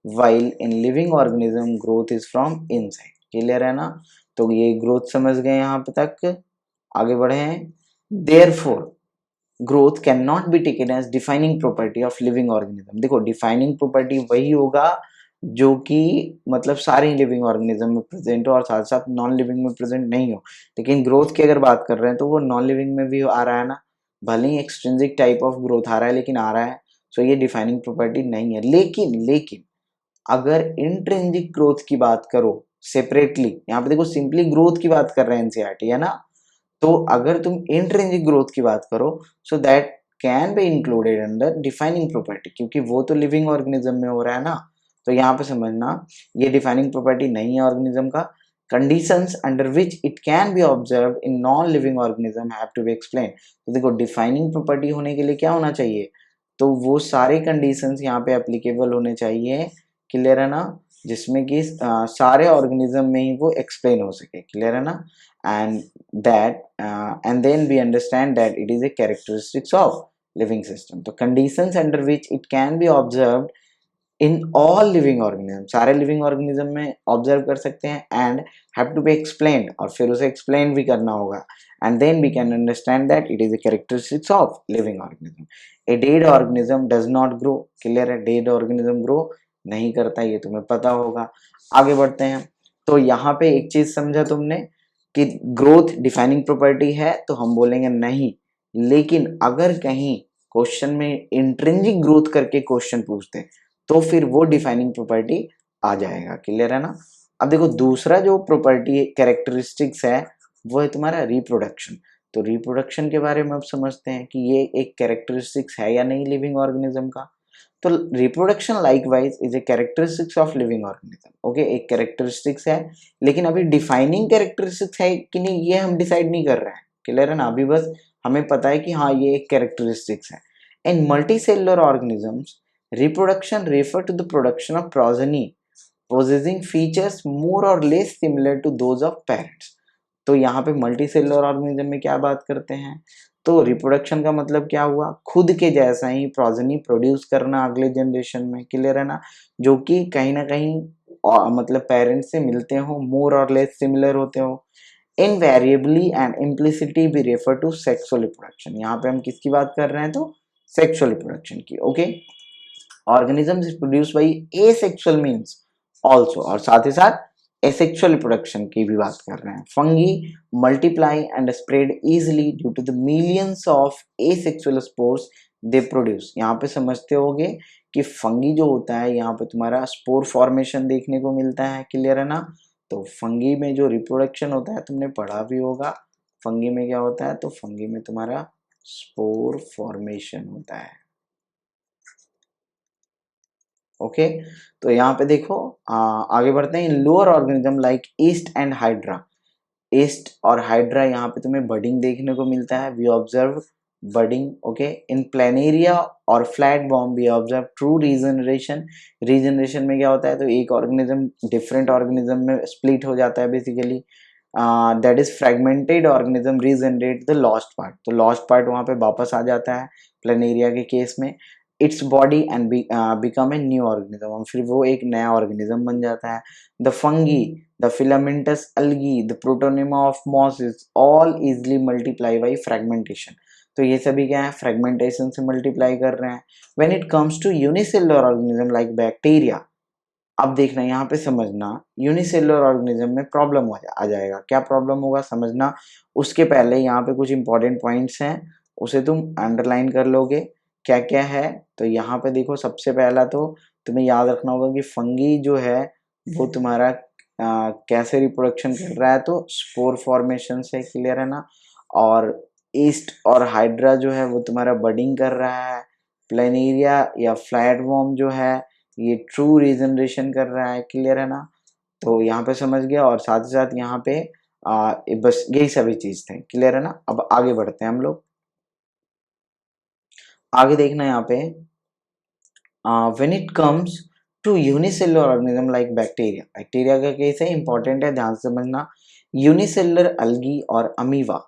while in living organism growth is from inside। Clear है ना? तो ये ग्रोथ समझ गए यहाँ पे तक, आगे बढ़े हैं। Therefore growth can not be taken as defining property of living organism. देखो डिफाइनिंग प्रॉपर्टी वही होगा जो कि मतलब सारे लिविंग ऑर्गेनिज्म में प्रेजेंट हो और साथ साथ नॉन लिविंग में प्रेजेंट नहीं हो। लेकिन ग्रोथ की अगर बात कर रहे हैं तो वो नॉन लिविंग में भी आ रहा है ना, भले ही एक्सट्रिंसिक टाइप ऑफ ग्रोथ आ रहा है लेकिन आ रहा है। सो ये डिफाइनिंग प्रॉपर्टी नहीं है। लेकिन अगर इंट्रिंसिक ग्रोथ की बात करो सेपरेटली, यहाँ पे देखो सिंपली ग्रोथ की बात कर रहे हैं एनसीईआरटी, है ना? तो अगर तुम इंट्रिंसिक ग्रोथ की बात करो so that can be included under defining property, क्योंकि वो तो लिविंग ऑर्गेनिज्म में हो रहा है ना। तो यहाँ पे समझना ये डिफाइनिंग प्रॉपर्टी नहीं है ऑर्गेनिज्म का। Conditions under which it can be observe in non living organism have to be explain. तो देखो डिफाइनिंग प्रॉपर्टी होने के लिए क्या होना चाहिए, तो वो सारे कंडीशंस यहाँ पे एप्लीकेबल होने चाहिए। क्लियर है ना? जिसमें कि सारे ऑर्गेनिज्म में ही वो एक्सप्लेन हो सके। क्लियर है ना? and and then we understand that it is a characteristics of living system। तो conditions under which it can be observed in all living organism, सारे living organism में observe कर सकते हैं and have to be explained, और फिर उसे explain भी करना होगा। and then we can understand that it is a characteristics of living organism। a dead organism does not grow। clear है? dead organism grow नहीं करता, ये तुम्हें पता होगा। आगे बढ़ते हैं। तो यहाँ पे एक चीज समझा तुमने कि ग्रोथ डिफाइनिंग प्रॉपर्टी है, तो हम बोलेंगे नहीं। लेकिन अगर कहीं क्वेश्चन में इंट्रिंसिक ग्रोथ करके क्वेश्चन पूछते तो फिर वो डिफाइनिंग प्रॉपर्टी आ जाएगा। क्लियर है ना? अब देखो दूसरा जो प्रॉपर्टी कैरेक्टरिस्टिक्स है वो है तुम्हारा रिप्रोडक्शन। तो रिप्रोडक्शन के बारे में अब समझते हैं कि ये एक कैरेक्टरिस्टिक्स है या नहीं लिविंग ऑर्गेनिज्म का। तो reproduction likewise is a characteristics of living organism. Okay, एक कैरेक्टरिस्टिक्स है, लेकिन अभी डिफाइनिंग कैरेक्टरिस्टिक्स है कि नहीं ये हम डिसाइड नहीं कर रहे हैं। क्लियर है ना? अभी बस हमें पता है कि हाँ ये एक कैरेक्टरिस्टिक्स है। In multicellular organisms reproduction refer to the production of progeny possessing features more or less similar to those of parents। तो यहाँ पे मल्टी सेलुलर ऑर्गेनिज्म में क्या बात करते हैं, तो रिप्रोडक्शन का मतलब क्या हुआ, खुद के जैसा ही प्रोजेनी प्रोड्यूस करना अगले जनरेशन में। क्लियर है ना? जो कि कहीं ना कहीं मतलब पेरेंट्स से मिलते हो, मोर और लेस सिमिलर होते हो। इनवेरिएबली एंड इम्प्लिसिटली भी रेफर टू सेक्सुअल रिप्रोडक्शन। यहाँ पे हम किसकी बात कर रहे हैं, तो सेक्सुअल रिप्रोडक्शन की। Okay, organism is produce by asexual means also, और साथ ही साथ एसेक्सुअल रिप्रोडक्शन की भी बात कर रहे हैं। Fungi multiply and spread easily due to the millions of asexual spores they produce. यहाँ पे समझते होगे कि फंगी जो होता है यहाँ पे तुम्हारा स्पोर फॉर्मेशन देखने को मिलता है। क्लियर है ना? तो फंगी में जो रिप्रोडक्शन होता है तुमने पढ़ा भी होगा, फंगी में क्या होता है, तो फंगी में तुम्हारा स्पोर फॉर्मेशन होता है। ओके, तो यहाँ पे देखो आगे बढ़ते हैं। Lower organism like yeast and hydra, yeast और हाइड्रा यहाँ पे तुम्हें बडिंग देखने को मिलता है। We observe budding. Okay, in planaria और flatworm we observe true regeneration. Regeneration में क्या होता है, तो एक ऑर्गेनिज्म डिफरेंट ऑर्गेनिज्म में स्प्लिट हो जाता है basically. That is fragmented organism regenerate the lost part. तो लॉस्ट पार्ट वहां पे वापस आ जाता है प्लेनेरिया के केस में। Its body and become a new organism, फिर वो एक नया ऑर्गेनिज्म बन जाता है। The fungi, the filamentous algae, the protonema of mosses all easily multiply by fragmentation। तो ये सभी क्या है, फ्रेगमेंटेशन से मल्टीप्लाई कर रहे हैं। When it comes to unicellular organism like bacteria, अब देखना यहाँ पे समझना यूनिसेलुलर ऑर्गेनिज्म में प्रॉब्लम आ जाएगा। क्या प्रॉब्लम होगा समझना, उसके पहले यहाँ पे कुछ इंपॉर्टेंट पॉइंट्स हैं, उसे तुम अंडरलाइन कर लोगे। क्या क्या है, तो यहाँ पे देखो सबसे पहला तो तुम्हें याद रखना होगा कि फंगी जो है वो तुम्हारा कैसे रिप्रोडक्शन कर रहा है, तो स्पोर फॉर्मेशन से। क्लियर है ना? और ईस्ट और हाइड्रा जो है वो तुम्हारा बडिंग कर रहा है। प्लेनेरिया या फ्लैट वॉर्म जो है ये ट्रू रीजनरेशन कर रहा है। क्लियर है ना? तो यहाँ पे समझ गया, और साथ ही साथ यहाँ पे बस यही सभी चीज थे। क्लियर है ना? अब आगे बढ़ते हैं हम लोग। आगे देखना यहाँ पे, when it comes to unicellular organism like bacteria, bacteria का केस है, इंपॉर्टेंट है, ध्यान से समझना। यूनिसेलुलर अल्गी और अमीवा,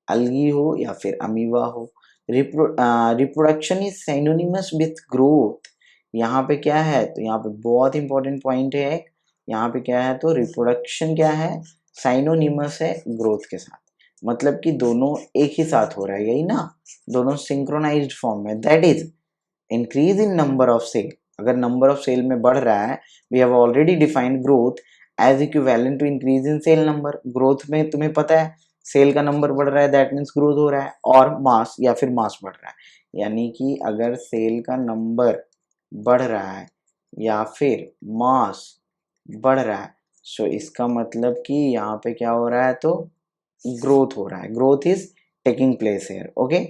अल्गी हो या फिर अमीवा हो, reproduction is synonymous with growth. यहाँ पे क्या है, तो यहाँ पे बहुत इंपॉर्टेंट पॉइंट है, यहाँ पे क्या है, तो रिप्रोडक्शन क्या है, साइनोनिमस है ग्रोथ के साथ, मतलब कि दोनों एक ही साथ हो रहा है, यही ना, दोनों सिंक्रोनाइज्ड फॉर्म में, that is increase in number of cell. अगर नंबर ऑफ सेल में बढ़ रहा है, we have already defined growth as equivalent to increase in cell number. Growth में तुम्हें पता है सेल का नंबर बढ़ रहा है, दैट मीन्स ग्रोथ हो रहा है, और मास या फिर मास बढ़ रहा है, यानी कि अगर सेल का नंबर बढ़ रहा है या फिर मास बढ़ रहा है, सो इसका मतलब कि यहाँ पे क्या हो रहा है, तो ग्रोथ हो रहा है, growth is taking place here. Okay,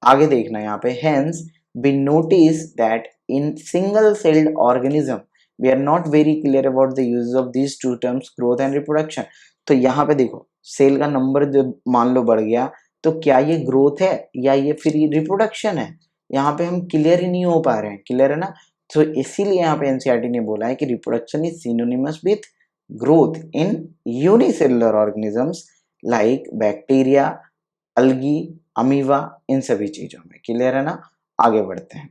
आगे देखना यहाँ पे, hence we notice that in single celled organism we are not very clear about the use of these two terms growth and reproduction। तो यहाँ पे देखो सेल का नंबर जो मान लो बढ़ गया, तो क्या ये ग्रोथ है या ये फिर रिप्रोडक्शन है, यहाँ पे हम क्लियर ही नहीं हो पा रहे हैं, क्लियर है ना। तो इसीलिए यहाँ पे एनसीईआरटी ने बोला है कि reproduction is synonymous with growth in unicellular organisms like bacteria, algae, amoeba, इन सभी चीजों में, क्लियर है ना। आगे बढ़ते हैं,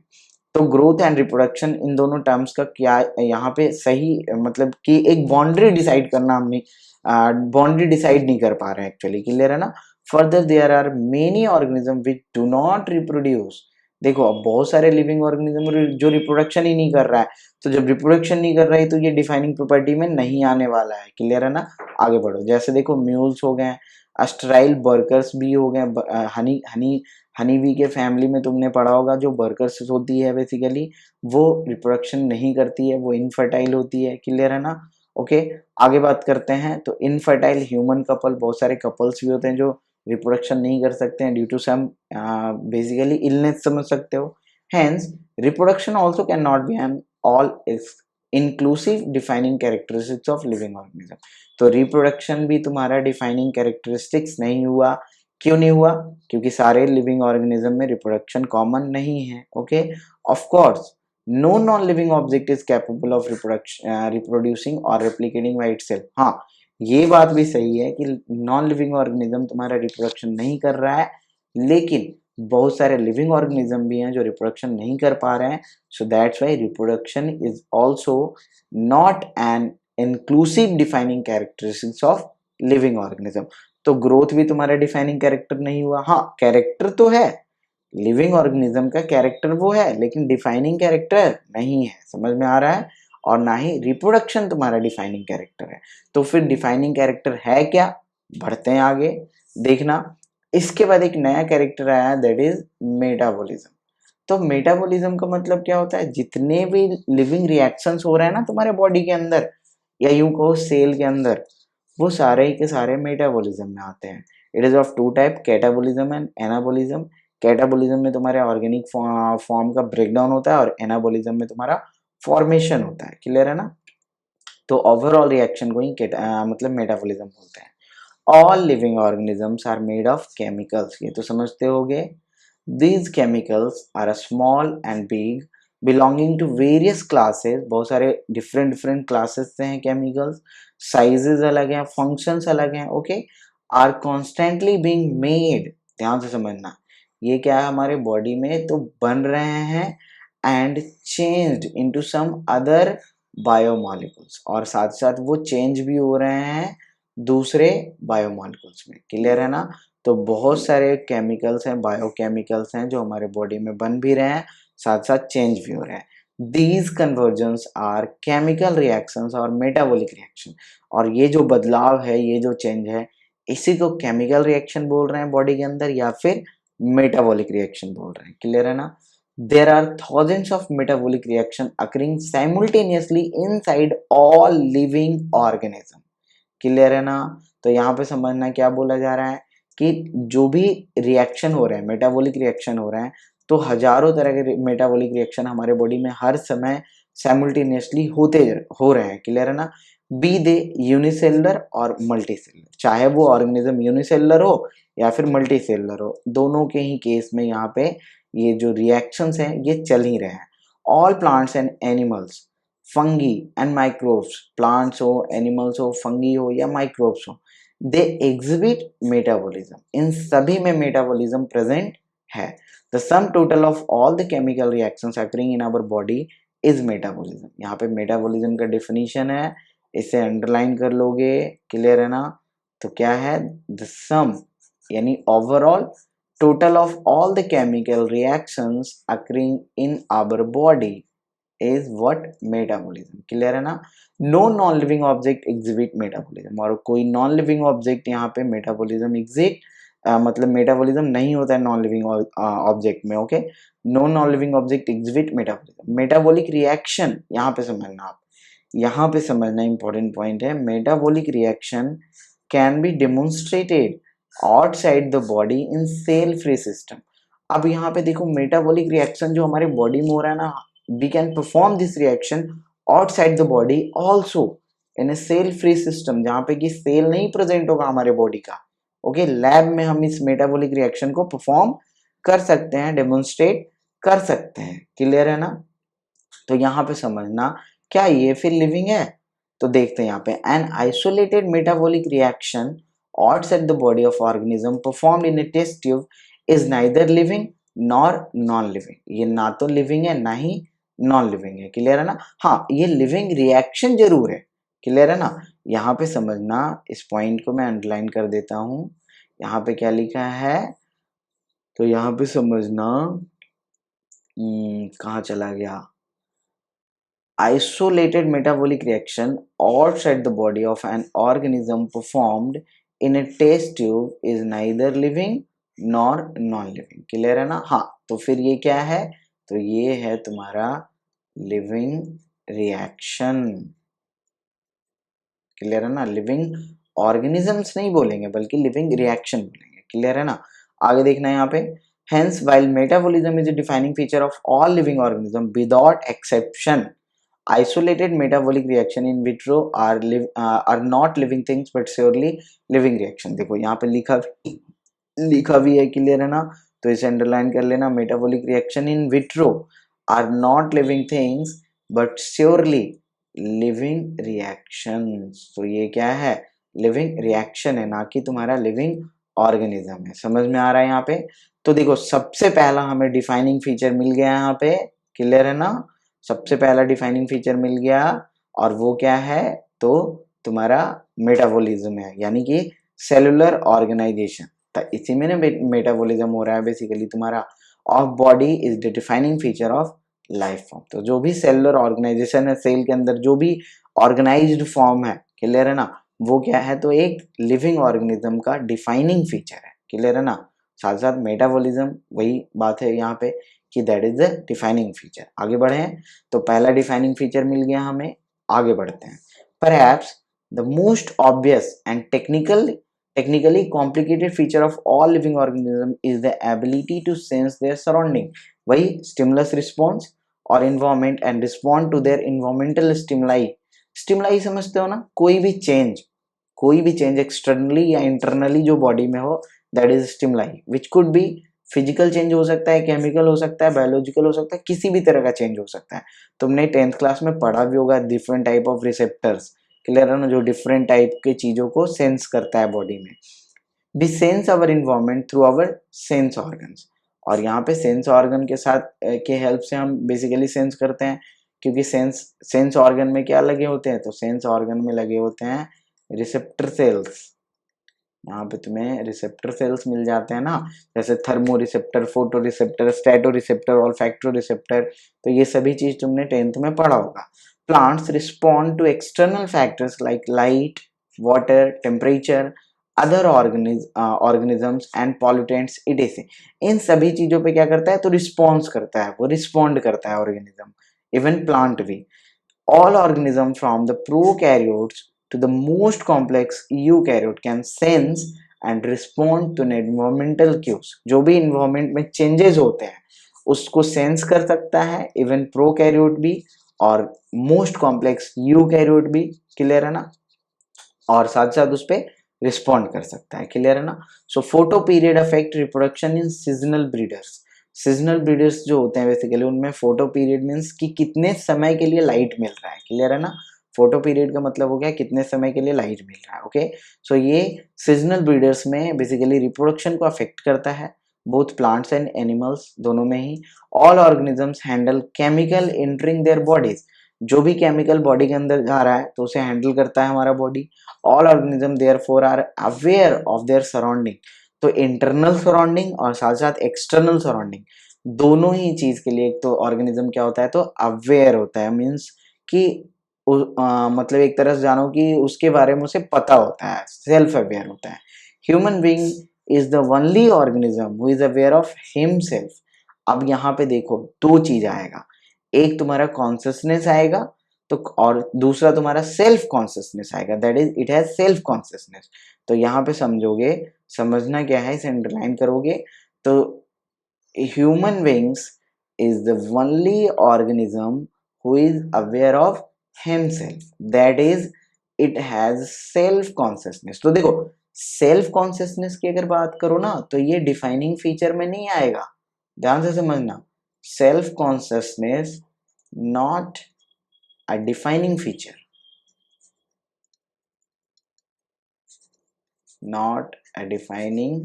तो ग्रोथ एंड रिप्रोडक्शन इन दोनों टर्म्स का क्या यहाँ पे सही, मतलब कि एक बाउंड्री डिसाइड करना, हमने बाउंड्री डिसाइड नहीं कर पा रहे हैं एक्चुअली, क्लियर है ना। Further there are many organism which do not reproduce. देखो अब बहुत सारे लिविंग ऑर्गेनिज्म जो रिप्रोडक्शन ही नहीं कर रहा है, तो जब रिप्रोडक्शन नहीं कर रहा है तो ये डिफाइनिंग प्रॉपर्टी में नहीं आने वाला है, क्लियर है ना। आगे बढ़ो, जैसे देखो म्यूल्स हो गए, अस्ट्राइल बर्कर्स भी हो गए, हनी हनी हनी बी के फैमिली में तुमने पढ़ा होगा, जो वर्कर्स होती है बेसिकली वो रिप्रोडक्शन नहीं करती है, वो इनफर्टाइल होती है, क्लियर है ना। ओके, आगे बात करते हैं, तो इनफर्टाइल ह्यूमन कपल, बहुत सारे कपल्स भी होते हैं जो रिप्रोडक्शन नहीं कर सकते हैं due to some basically illness, समझ सकते हो। Hence reproduction also can not be an all inclusive defining characteristics of living organism. तो रिप्रोडक्शन भी तुम्हारा डिफाइनिंग कैरेक्टरिस्टिक्स नहीं हुआ, क्यों नहीं हुआ, क्योंकि सारे लिविंग ऑर्गेनिज्म में रिप्रोडक्शन कॉमन नहीं है। Okay, of course no non living object is capable of reproducing और रेप्लिकेटिंग बाय इटसेल्फ। हाँ, ये बात भी सही है कि नॉन लिविंग ऑर्गेनिज्म तुम्हारा रिप्रोडक्शन नहीं कर रहा है, लेकिन बहुत सारे लिविंग ऑर्गेनिज्म भी हैं जो रिप्रोडक्शन नहीं कर पा रहे हैं, so that's why reproduction is also not an inclusive defining characteristics of living organism. तो ग्रोथ भी तुम्हारा डिफाइनिंग कैरेक्टर नहीं हुआ। हाँ, कैरेक्टर तो है, लिविंग ऑर्गेनिज्म का कैरेक्टर वो है, लेकिन डिफाइनिंग कैरेक्टर नहीं है, समझ में आ रहा है। और ना ही रिप्रोडक्शन तुम्हारा डिफाइनिंग कैरेक्टर है। तो फिर डिफाइनिंग कैरेक्टर है क्या, बढ़ते हैं आगे देखना। इसके बाद एक नया कैरेक्टर आया, दैट इज मेटाबॉलिज्म। तो मेटाबॉलिज्म का मतलब क्या होता है, जितने भी लिविंग रिएक्शंस हो रहे हैं ना तुम्हारे बॉडी के अंदर, या यूं कहो सेल के अंदर, वो सारे के सारे मेटाबॉलिज्म में आते हैं। It is of two type, catabolism and anabolism. Catabolism में तुम्हारे ऑर्गेनिक फॉर्म का ब्रेकडाउन होता है, और एनाबॉलिज्म में तुम्हारा फॉर्मेशन होता है, क्लियर है ना। तो ओवरऑल रिएक्शन को ही मतलब मेटाबॉलिज्म बोलते हैं। All living organisms are made of chemicals, ये तो समझते होगे। These chemicals are small and big belonging to various classes, बहुत सारे डिफरेंट डिफरेंट क्लासेस से हैं केमिकल्स, साइजेस अलग हैं, फंक्शंस अलग हैं। Okay, are constantly being made, ध्यान से समझना, ये क्या है हमारे बॉडी में तो बन रहे हैं, and changed into some other biomolecules, और साथ साथ वो चेंज भी हो रहे हैं दूसरे बायोमॉलिक्यूल्स में, क्लियर है ना। तो बहुत सारे केमिकल्स हैं, बायोकेमिकल्स हैं जो हमारे बॉडी में बन भी रहे हैं, साथ साथ चेंज भी हो रहे हैं। These conversions are chemical reactions और मेटाबॉलिक रिएक्शन, और ये जो बदलाव है, ये जो चेंज है, इसी को केमिकल रिएक्शन बोल रहे हैं बॉडी के अंदर, या फिर मेटाबॉलिक रिएक्शन बोल रहे हैं, क्लियर है ना। There are thousands of metabolic reaction occurring simultaneously inside all living organism, clear है ना। तो यहाँ पे समझना क्या बोला जा रहा है कि जो भी रिएक्शन हो रहे हैं, मेटाबॉलिक रिएक्शन हो रहे हैं, तो हजारों तरह के मेटाबॉलिक रिएक्शन हमारे बॉडी में हर समय साइमल्टेनियसली हो रहे हैं, क्लियर है ना। बी दे यूनिसेलुलर और मल्टीसेलुलर, चाहे वो ऑर्गेनिज्म यूनिसेलुलर हो या फिर मल्टीसेलुलर हो, दोनों के ही केस में यहाँ पे ये जो रिएक्शंस हैं ये चल ही रहे हैं. All plants and animals, fungi and microbes, plants हो, एनिमल्स हो, फंगी हो या माइक्रोब्स हो, दे एग्जिबिट मेटाबॉलिज्म. इन सभी में मेटाबॉलिज्म प्रेजेंट है. The sum total of all the chemical reactions occurring in our body is metabolism. यहाँ पे मेटाबॉलिज्म का डेफिनेशन है, इसे अंडरलाइन कर लोगे, क्लियर है ना. तो क्या है, द सम यानी overall total of all the chemical reactions occurring in our body is what, metabolism. Clear है ना. No non living object exhibit metabolism. और कोई नॉन लिविंग ऑब्जेक्ट यहाँ पे मेटाबॉलिज्म एग्जिट मतलब मेटाबॉलिज्म नहीं होता है नॉन लिविंग ऑब्जेक्ट में. Okay, no non living object exhibit metabolism. Metabolic reaction यहाँ पे समझना, आप यहाँ पे समझना इंपॉर्टेंट पॉइंट है. Metabolic reaction can be demonstrated outside the body in cell free system. अब यहाँ पे देखो, मेटाबॉलिक रिएक्शन जो हमारे बॉडी में हो रहा है ना, we can perform this reaction outside the body also in a cell free system, जहाँ पे कि सेल नहीं प्रेजेंट होगा हमारे बॉडी का. ओके, लैब में हम इस मेटाबॉलिक रिएक्शन को परफॉर्म कर सकते हैं, डेमोन्स्ट्रेट कर सकते हैं. क्लियर है ना. तो यहाँ पे समझना, क्या ये फिर लिविंग है. तो देखते हैं यहाँ पे, an isolated metabolic reaction outside the body of organism performed in a test tube is neither living nor non living. ये ना तो लिविंग है ना ही नॉन लिविंग है. क्लियर है ना. हाँ, ये लिविंग रिएक्शन जरूर है. क्लियर है ना. यहाँ पे समझना, इस पॉइंट को मैं अंडरलाइन कर देता हूं. यहाँ पे क्या लिखा है, तो यहाँ पे समझना, कहाँ चला गया, isolated metabolic reaction outside the body of an organism performed in a test tube is neither living nor non-living. Clear है ना. हाँ, तो फिर ये क्या है, तो ये है तुम्हारा लिविंग रिएक्शन. क्लियर है ना. लिविंग ऑर्गेनिजम्स नहीं बोलेंगे बल्कि लिविंग रिएक्शन बोलेंगे. क्लियर है ना. आगे देखना है यहाँ पे, hence while metabolism is a defining feature of all living organisms without exception, isolated metabolic reaction in vitro are not living things but surely living reaction. देखो यहाँ पे लिखा भी है. क्लियर है ना. तो इसे अंडरलाइन कर लेना, metabolic reaction in vitro are not living things but surely living reactions. तो ये क्या है, लिविंग रिएक्शन है, ना कि तुम्हारा लिविंग ऑर्गेनिज्म है. समझ में आ रहा है यहाँ पे. तो देखो, सबसे पहला हमें डिफाइनिंग फीचर मिल गया यहाँ पे. क्लियर है ना. सबसे पहला डिफाइनिंग फीचर मिल गया, और वो क्या है, तो तुम्हारा मेटाबॉलिज्म है, यानी कि सेलुलर ऑर्गेनाइजेशन. तो इसी में ना मेटाबॉलिज्म हो रहा है बेसिकली तुम्हारा. Of body is the defining feature of life form. तो जो भी सेलुलर ऑर्गेनाइजेशन है, सेल के अंदर जो भी ऑर्गेनाइज्ड फॉर्म है, क्लियर है ना, वो क्या है, तो एक लिविंग ऑर्गेनिज्म का डिफाइनिंग फीचर है. क्लियर है ना. साथ साथ मेटाबॉलिज्म, वही बात है यहाँ पे कि that is the defining feature. आगे बढ़े, तो पहला डिफाइनिंग फीचर मिल गया हमें. आगे बढ़ते हैं. Perhaps the most obvious and technically complicated feature of all living organism is the ability to sense their surrounding. वही stimulus response और environment and respond to their environmental stimuli. stimuli समझते हो ना, कोई भी चेंज एक्सटर्नली या इंटरनली जो बॉडी में हो, that is stimuli, which could be physical change हो सकता है, केमिकल हो सकता है, बायोलॉजिकल हो सकता है, किसी भी तरह का चेंज हो सकता है. तुमने 10th क्लास में पढ़ा भी होगा different type of receptors. Clear है ना, जो डिफरेंट टाइप के चीजों को सेंस करता है बॉडी में. We sense our environment through our sense organs. और यहाँ पे सेंस ऑर्गन के साथ के हेल्प से हम बेसिकली सेंस करते हैं, क्योंकि सेंस ऑर्गन में क्या लगे होते हैं, तो सेंस ऑर्गन में लगे होते हैं रिसेप्टर सेल्स. यहाँ पे तुम्हें रिसेप्टर सेल्स मिल जाते हैं ना, जैसे thermo receptor, photo receptor, stato receptor, olfacto receptor. तो ये सभी चीज तुमने 10th में पढ़ा होगा. Plants respond to external factors like light, water, temperature, other organisms and pollutants etc. इन सभी चीजों पे क्या करता है, तो रिस्पॉन्स करता है, वो रिस्पॉन्ड करता है ऑर्गेनिज्म. इवन प्लांट भी. All organisms from the prokaryotes to the most complex eukaryote can sense and respond to environmental cues. जो भी environment में changes होते हैं उसको sense कर सकता है, even prokaryote भी और most complex eukaryote भी. क्लियर है ना. और साथ साथ उस पर रिस्पॉन्ड कर सकता है. क्लियर है ना. So photo period affect reproduction in seasonal breeders. Seasonal breeders जो होते हैं बेसिकली उनमें फोटो पीरियड मीन्स कि कितने समय के लिए लाइट मिल रहा है, क्लियर है ना। फोटो पीरियड का मतलब हो गया कितने समय के लिए लाइट मिल रहा है, ओके। सो ये सीजनल ब्रीडर्स में बेसिकली रिप्रोडक्शन को अफेक्ट करता है, बोथ प्लांट्स एंड एनिमल्स दोनों में ही। All organisms handle chemical entering their bodies, जो भी केमिकल बॉडी के अंदर जा रहा है तो उसे हैंडल करता है हमारा body. All organism therefore are aware of their surrounding, तो इंटरनल सराउंडिंग और साथ साथ एक्सटर्नल सराउंडिंग दोनों ही चीज के लिए एक तो ऑर्गेनिज्म क्या होता है तो अवेयर होता है, मीन्स कि मतलब एक तरह से जानो कि उसके बारे में उसे पता होता है, सेल्फ अवेयर होता है। Human being is the only organism who is aware of himself. अब यहाँ पे देखो दो चीज आएगा, एक तुम्हारा कॉन्सियसनेस आएगा तो, और दूसरा तुम्हारा सेल्फ कॉन्सियसनेस आएगा, that is it has self consciousness. तो यहाँ पे समझोगे, समझना क्या है इसे अंडरलाइन करोगे तो human beings is the only organism who is aware of himself, that is it has self consciousness. तो देखो सेल्फ कॉन्सियसनेस की अगर बात करो ना तो ये डिफाइनिंग फीचर में नहीं आएगा, ध्यान से समझना। Self consciousness not a defining feature, not a defining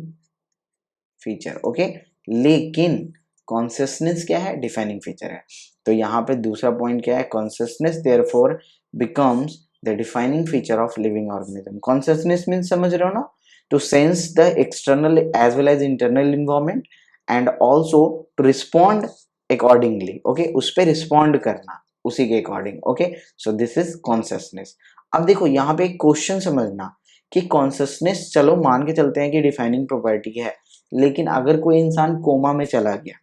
feature, okay. लेकिन कॉन्सियसनेस क्या है, डिफाइनिंग फीचर है। तो यहाँ पे दूसरा पॉइंट क्या है, consciousness therefore becomes the defining feature of living organism. Consciousness means समझ रहे हो ना, to sense the external as well as internal environment and also to respond accordingly, okay, उस पर रिस्पॉन्ड करना उसी के according, okay. So this is consciousness. अब देखो यहाँ पे एक क्वेश्चन समझना कि कॉन्सियसनेस चलो मान के चलते हैं कि डिफाइनिंग प्रॉपर्टी है, लेकिन अगर कोई इंसान कोमा में चला गया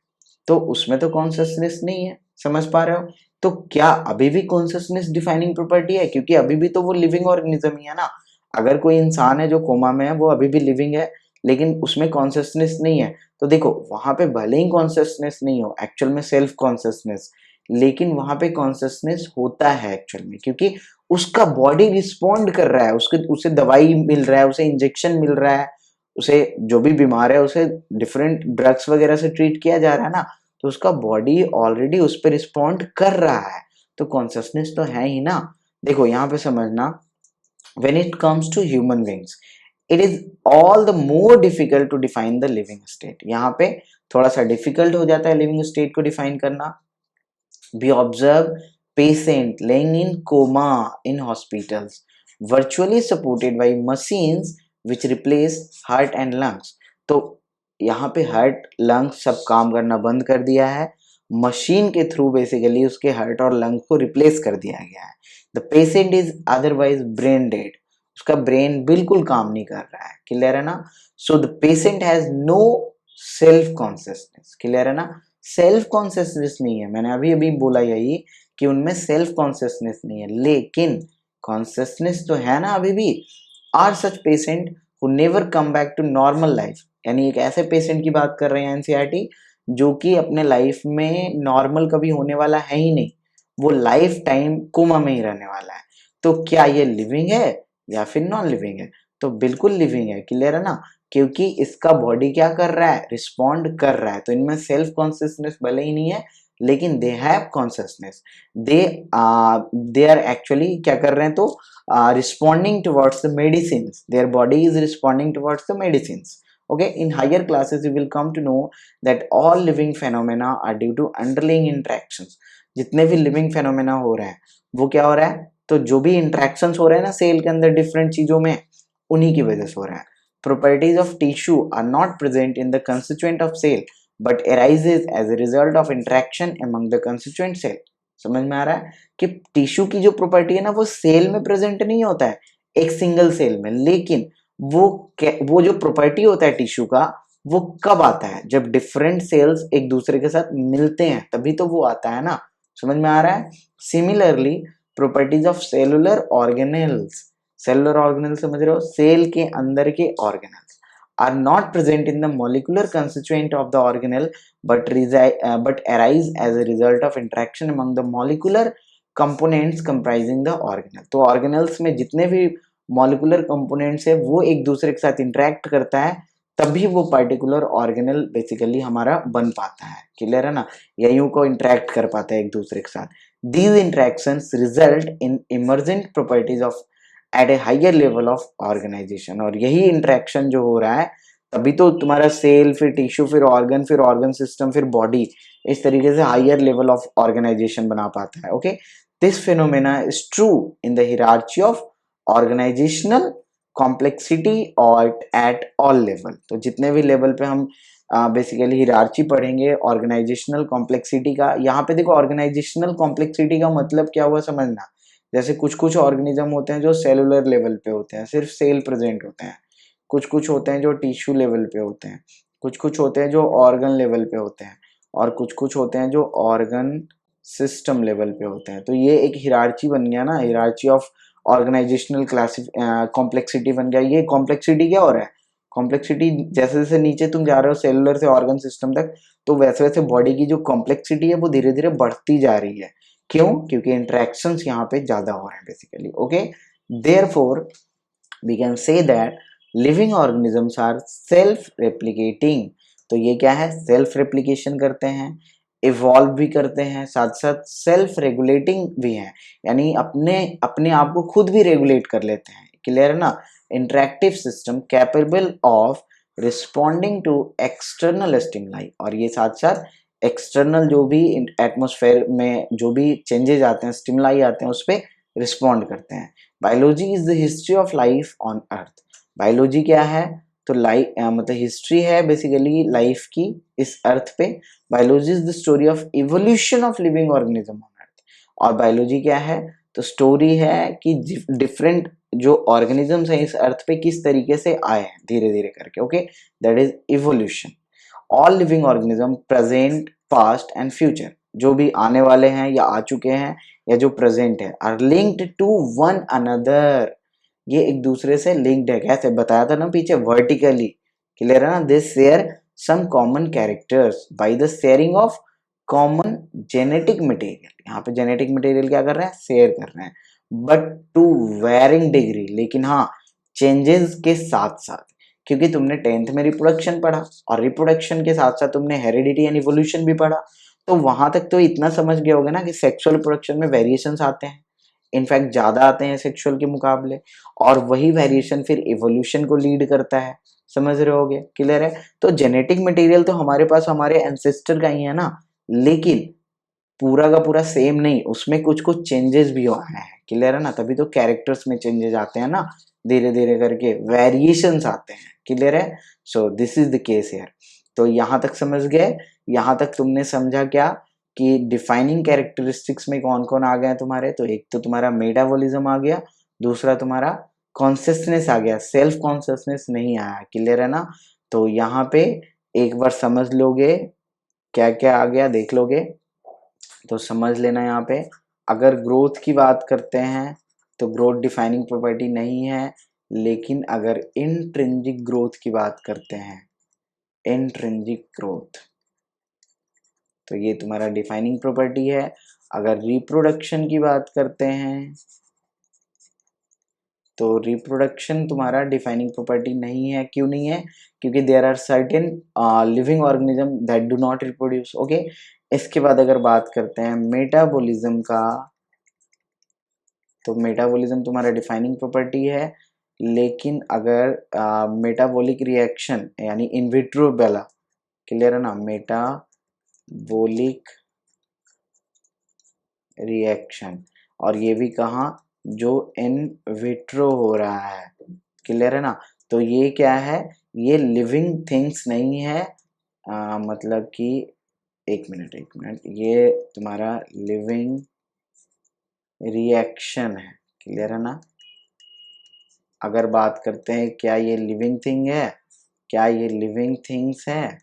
तो उसमें तो कॉन्सियसनेस नहीं है, समझ पा रहे हो। तो क्या अभी भी कॉन्सियसनेस डिफाइनिंग प्रॉपर्टी है, क्योंकि अभी भी तो वो लिविंग ऑर्गेनिज्म ही है ना। अगर कोई इंसान है जो कोमा में है वो अभी भी लिविंग है लेकिन उसमें कॉन्सियसनेस नहीं है, तो देखो वहां पे भले ही कॉन्सियसनेस नहीं हो एक्चुअल में सेल्फ कॉन्सियसनेस, लेकिन वहां पे कॉन्सियसनेस होता है एक्चुअल में, क्योंकि उसका बॉडी रिस्पॉन्ड कर रहा है, उसके उसे दवाई मिल रहा है, उसे इंजेक्शन मिल रहा है, उसे जो भी बीमार है उसे डिफरेंट ड्रग्स वगैरह से ट्रीट किया जा रहा है ना, तो उसका बॉडी ऑलरेडी उस पर रिस्पॉन्ड कर रहा है, तो कॉन्सियसनेस तो है ही ना। देखो यहाँ पे समझना, when it comes to human beings it is all the more difficult to define the living state. यहाँ पे थोड़ा सा डिफिकल्ट हो जाता है लिविंग स्टेट को डिफाइन करना। We observe patient laying in coma in hospitals, virtually supported by machines which replace heart and lungs. तो यहाँ पे हार्ट लंग्स सब काम करना बंद कर दिया है, मशीन के थ्रू बेसिकली उसके हार्ट और लंग को रिप्लेस कर दिया गया है। The patient is otherwise brain dead, उसका ब्रेन बिल्कुल काम नहीं कर रहा है, क्लियर है ना। So the patient has no self consciousness, clear है ना। सेल्फ कॉन्सियसनेस नहीं है, मैंने अभी अभी बोला यही कि उनमें सेल्फ कॉन्सियसनेस नहीं है, लेकिन कॉन्सियसनेस तो है ना अभी भी। Are such patient who never come back to normal life, यानी एक ऐसे पेशेंट की बात कर रहे हैं एनसीईआरटी जो कि अपने लाइफ में नॉर्मल कभी होने वाला है ही नहीं, वो लाइफ टाइम कोमा में ही रहने वाला है। तो क्या ये लिविंग है या फिर नॉन लिविंग है, तो बिल्कुल लिविंग है, क्लियर है ना, क्योंकि इसका बॉडी क्या कर रहा है, रिस्पॉन्ड कर रहा है। तो इनमें सेल्फ कॉन्सियसनेस भले ही नहीं है लेकिन they have consciousness, they are actually क्या कर रहे हैं तो responding towards the medicine, their body is responding towards the medicine, okay। In higher classes you will come to know that all living phenomena are due to underlying interactions। जितने भी लिविंग फेनोमेना हो रहे हैं वो क्या हो रहा है, तो जो भी इंटरेक्शंस हो रहे हैं ना सेल के अंदर डिफरेंट चीजों में, उन्हीं की वजह से हो रहा है। Properties of tissue are not present in the constituent of cell but arises as a result of interaction among the constituent cell। समझ में आ रहा है कि टिश्यू की जो प्रॉपर्टी है ना वो सेल में प्रेजेंट नहीं होता है, एक सिंगल सेल में, लेकिन वो जो प्रॉपर्टी होता है टिश्यू का वो कब आता है, जब डिफरेंट सेल्स एक दूसरे के साथ मिलते हैं तभी तो वो आता है ना, समझ में आ रहा है। Similarly properties of cellular organelles, cellular organelle समझ रहे हो, सेल के अंदर के organelles are not present in the molecular constituent of the organelle but arise as a result of interaction among the molecular components comprising the organelle। तो ऑर्गेनल्स में जितने भी मॉलिकुलर कंपोनेंट्स है वो एक दूसरे के साथ इंटरेक्ट करता है तभी वो पर्टिकुलर ऑर्गेनल बेसिकली हमारा बन पाता है, क्लियर है ना, या यूं को इंटरेक्ट कर पाता है एक दूसरे के साथ। These interactions result in emergent properties of at a higher level of organization, और यही इंटरेक्शन जो हो रहा है तभी तो तुम्हारा सेल, फिर टिश्यू, फिर ऑर्गन सिस्टम, फिर बॉडी इस तरीके से हायर लेवल ऑफ ऑर्गेनाइजेशन बना पाता है। Okay, this phenomena is true in the hierarchy of organizational complexity और एट ऑल लेवल। तो जितने भी लेवल पे हम बेसिकली हिरार्ची पढ़ेंगे ऑर्गेनाइजेशनल कॉम्प्लेक्सिटी का, यहाँ पे देखो ऑर्गेनाइजेशनल कॉम्प्लेक्सिटी का मतलब क्या हुआ समझना। जैसे कुछ कुछ ऑर्गेनिज्म होते हैं जो सेलुलर लेवल पे होते हैं, सिर्फ सेल प्रेजेंट होते हैं, कुछ कुछ होते हैं जो टिश्यू लेवल पे होते हैं, कुछ कुछ होते हैं जो ऑर्गन लेवल पे होते हैं, और कुछ कुछ होते हैं जो ऑर्गन सिस्टम लेवल पे होते हैं। तो ये एक हिरार्ची बन गया ना, हिरार्ची ऑफ ऑर्गेनाइजेशनल कॉम्प्लेक्सिटी बन गया। ये कॉम्प्लेक्सिटी क्या हो रहा है, कॉम्प्लेक्सिटी जैसे जैसे नीचे तुम जा रहे हो सेलुलर से ऑर्गन सिस्टम तक, तो वैसे वैसे बॉडी की जो कॉम्प्लेक्सिटी है वो धीरे धीरे बढ़ती जा रही है। क्यों? क्योंकि इंटरेक्शंस यहाँ पे ज्यादा हो रहे हैं basically. Okay, therefore we can say that living organisms are self replicating. तो ये क्या है, सेल्फ रेप्लिकेशन करते हैं, इवॉल्व भी करते हैं, साथ साथ सेल्फ रेगुलेटिंग भी हैं, यानी अपने अपने आप को खुद भी रेगुलेट कर लेते हैं, क्लियर है ना। Interactive system capable of responding to external stimuli, और ये साथ साथ एक्सटर्नल जो भी एटमोस्फेयर में जो भी चेंजेस आते हैं, स्टिमुलाई आते हैं, उस पर रिस्पॉन्ड करते हैं। Biology is the history of life on earth. Biology क्या है, तो लाइफ मतलब हिस्ट्री है बेसिकली लाइफ की इस अर्थ पे। Biology is the story of evolution of living organism on earth. और बायोलॉजी क्या है, तो स्टोरी है कि डिफरेंट जो ऑर्गेनिजम्स हैं इस अर्थ पे किस तरीके से आए हैं धीरे धीरे करके। Okay, that is evolution. All living organism present, past and future, जो भी आने वाले हैं या आ चुके हैं या जो प्रेजेंट है, are linked to one another. ये एक दूसरे से लिंक्ड है, कैसे बताया था ना पीछे, वर्टिकली, क्लियर है ना। They share some common characters by the sharing of common genetic material. यहाँ पे जेनेटिक मटेरियल क्या कर रहे हैं, शेयर कर रहे हैं, बट टू वेरिंग डिग्री, लेकिन हाँ चेंजेस के साथ साथ। क्योंकि तुमने 10th में रिप्रोडक्शन पढ़ा, और रिप्रोडक्शन के साथ साथ तुमने हेरिडिटी एंड इवोल्यूशन भी पढ़ा, तो वहां तक तो इतना समझ गए होगे ना कि सेक्सुअल प्रोडक्शन में वेरिएशंस आते हैं, इनफैक्ट ज्यादा आते हैं सेक्सुअल के मुकाबले, और वही वेरिएशन फिर इवोल्यूशन को लीड करता है, समझ रहे होगे, क्लियर है। तो जेनेटिक मटेरियल तो हमारे पास हमारे एंसेस्टर का ही है ना, लेकिन पूरा का पूरा सेम नहीं, उसमें कुछ कुछ चेंजेस भी आए हैं, क्लियर है ना। तभी तो कैरेक्टर्स में चेंजेस आते हैं ना, धीरे धीरे करके वेरिएशंस आते हैं, क्लियर है। सो this is the case here. तो यहां तक समझ गए, यहां तक तुमने समझा क्या कि डिफाइनिंग कैरेक्टरिस्टिक्स में कौन कौन आ गए तुम्हारे। तो एक तो तुम्हारा मेटाबॉलिज्म आ गया, दूसरा तुम्हारा कॉन्सियसनेस आ गया, सेल्फ कॉन्सियसनेस नहीं आया, क्लियर है ना। तो यहाँ पे एक बार समझ लोगे क्या क्या आ गया, देख लोगे तो समझ लेना। यहाँ पे अगर ग्रोथ की बात करते हैं तो ग्रोथ डिफाइनिंग प्रॉपर्टी नहीं है, लेकिन अगर इंट्रिंसिक ग्रोथ की बात करते हैं, इंट्रिंसिक ग्रोथ, तो ये तुम्हारा डिफाइनिंग प्रॉपर्टी है। अगर रिप्रोडक्शन की बात करते हैं तो रिप्रोडक्शन तुम्हारा डिफाइनिंग प्रॉपर्टी नहीं है। क्यों नहीं है? क्योंकि there are certain living organism that do not reproduce. Okay, इसके बाद अगर बात करते हैं मेटाबॉलिज्म का, तो मेटाबॉलिज्म तुम्हारा डिफाइनिंग प्रॉपर्टी है, लेकिन अगर मेटाबॉलिक रिएक्शन यानी इन विट्रो बेला, क्लियर है ना, मेटाबॉलिक रिएक्शन, और ये भी कहाँ, जो इन विट्रो हो रहा है, क्लियर है ना। तो ये क्या है, ये लिविंग थिंग्स नहीं है, मतलब कि एक मिनट, ये तुम्हारा लिविंग रिएक्शन है, क्लियर है ना। अगर बात करते हैं क्या ये लिविंग थिंग है, क्या ये लिविंग थिंग्स है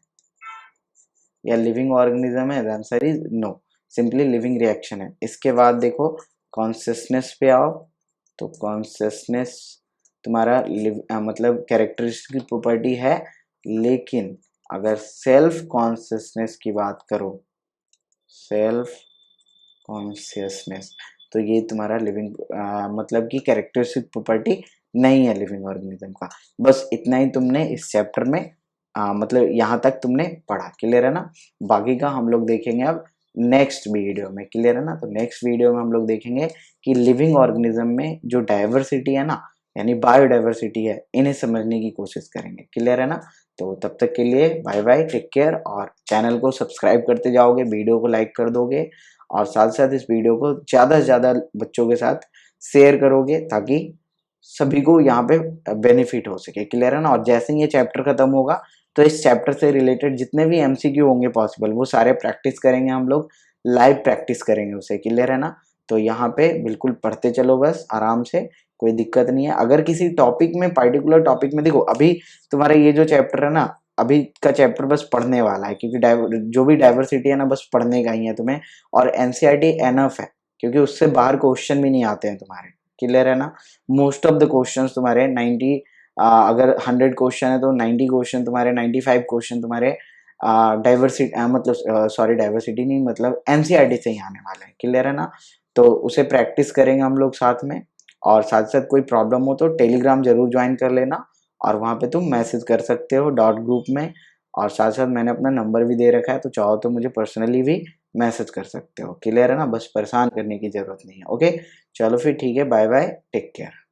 या लिविंग ऑर्गेनिज्म है, answer is no, simply living reaction है। इसके बाद देखो कॉन्सियसनेस पे आओ, तो कॉन्सियसनेस तुम्हारा मतलब कैरेक्टरिस्टिक प्रॉपर्टी है, लेकिन अगर सेल्फ कॉन्सियसनेस की बात करो, सेल्फ कॉन्सियसनेस, तो ये तुम्हारा लिविंग मतलब कि कैरेक्टरिस्टिक प्रॉपर्टी नहीं है लिविंग ऑर्गेनिज्म का। बस इतना ही तुमने इस चैप्टर में मतलब यहाँ तक तुमने पढ़ा, क्लियर है ना। बाकी का हम लोग देखेंगे अब नेक्स्ट वीडियो में, क्लियर है ना। तो नेक्स्ट वीडियो में हम लोग देखेंगे कि लिविंग ऑर्गेनिज्म में जो डाइवर्सिटी है ना, यानी बायोडाइवर्सिटी है, इन्हें समझने की कोशिश करेंगे, क्लियर है ना। तो तब तक के लिए बाय बाय, टेक केयर, और चैनल को सब्सक्राइब करते जाओगे, वीडियो को लाइक कर दोगे, और साथ साथ इस वीडियो को ज़्यादा से ज़्यादा बच्चों के साथ शेयर करोगे ताकि सभी को यहाँ पे बेनिफिट हो सके, क्लियर है ना। और जैसे ही ये चैप्टर खत्म होगा तो इस चैप्टर से रिलेटेड जितने भी एमसीक्यू होंगे पॉसिबल, वो सारे प्रैक्टिस करेंगे हम लोग, लाइव प्रैक्टिस करेंगे उसे, क्लियर है ना। तो यहाँ पे बिल्कुल पढ़ते चलो बस आराम से, कोई दिक्कत नहीं है। अगर किसी टॉपिक में, पर्टिकुलर टॉपिक में, देखो अभी तुम्हारा ये जो चैप्टर है ना, अभी का चैप्टर बस पढ़ने वाला है, क्योंकि जो भी डाइवर्सिटी है ना, बस पढ़ने का ही है तुम्हें, और एनसीईआरटी एनफ है, क्योंकि उससे बाहर क्वेश्चन भी नहीं आते हैं तुम्हारे, क्लियर है ना। मोस्ट ऑफ द क्वेश्चंस तुम्हारे 90, अगर 100 क्वेश्चन है तो 90 क्वेश्चन तुम्हारे, 95 क्वेश्चन तुम्हारे डाइवर्सिटी मतलब सॉरी डाइवर्सिटी नहीं, मतलब एनसीईआरटी से ही आने वाला है, क्लियर है ना। तो उसे प्रैक्टिस करेंगे हम लोग साथ में, और साथ साथ कोई प्रॉब्लम हो तो टेलीग्राम जरूर ज्वाइन कर लेना, और वहाँ पे तुम मैसेज कर सकते हो डॉट ग्रुप में, और साथ साथ मैंने अपना नंबर भी दे रखा है, तो चाहो तो मुझे पर्सनली भी मैसेज कर सकते हो, क्लियर है ना। बस परेशान करने की जरूरत नहीं है, ओके। चलो फिर ठीक है, बाय बाय, टेक केयर।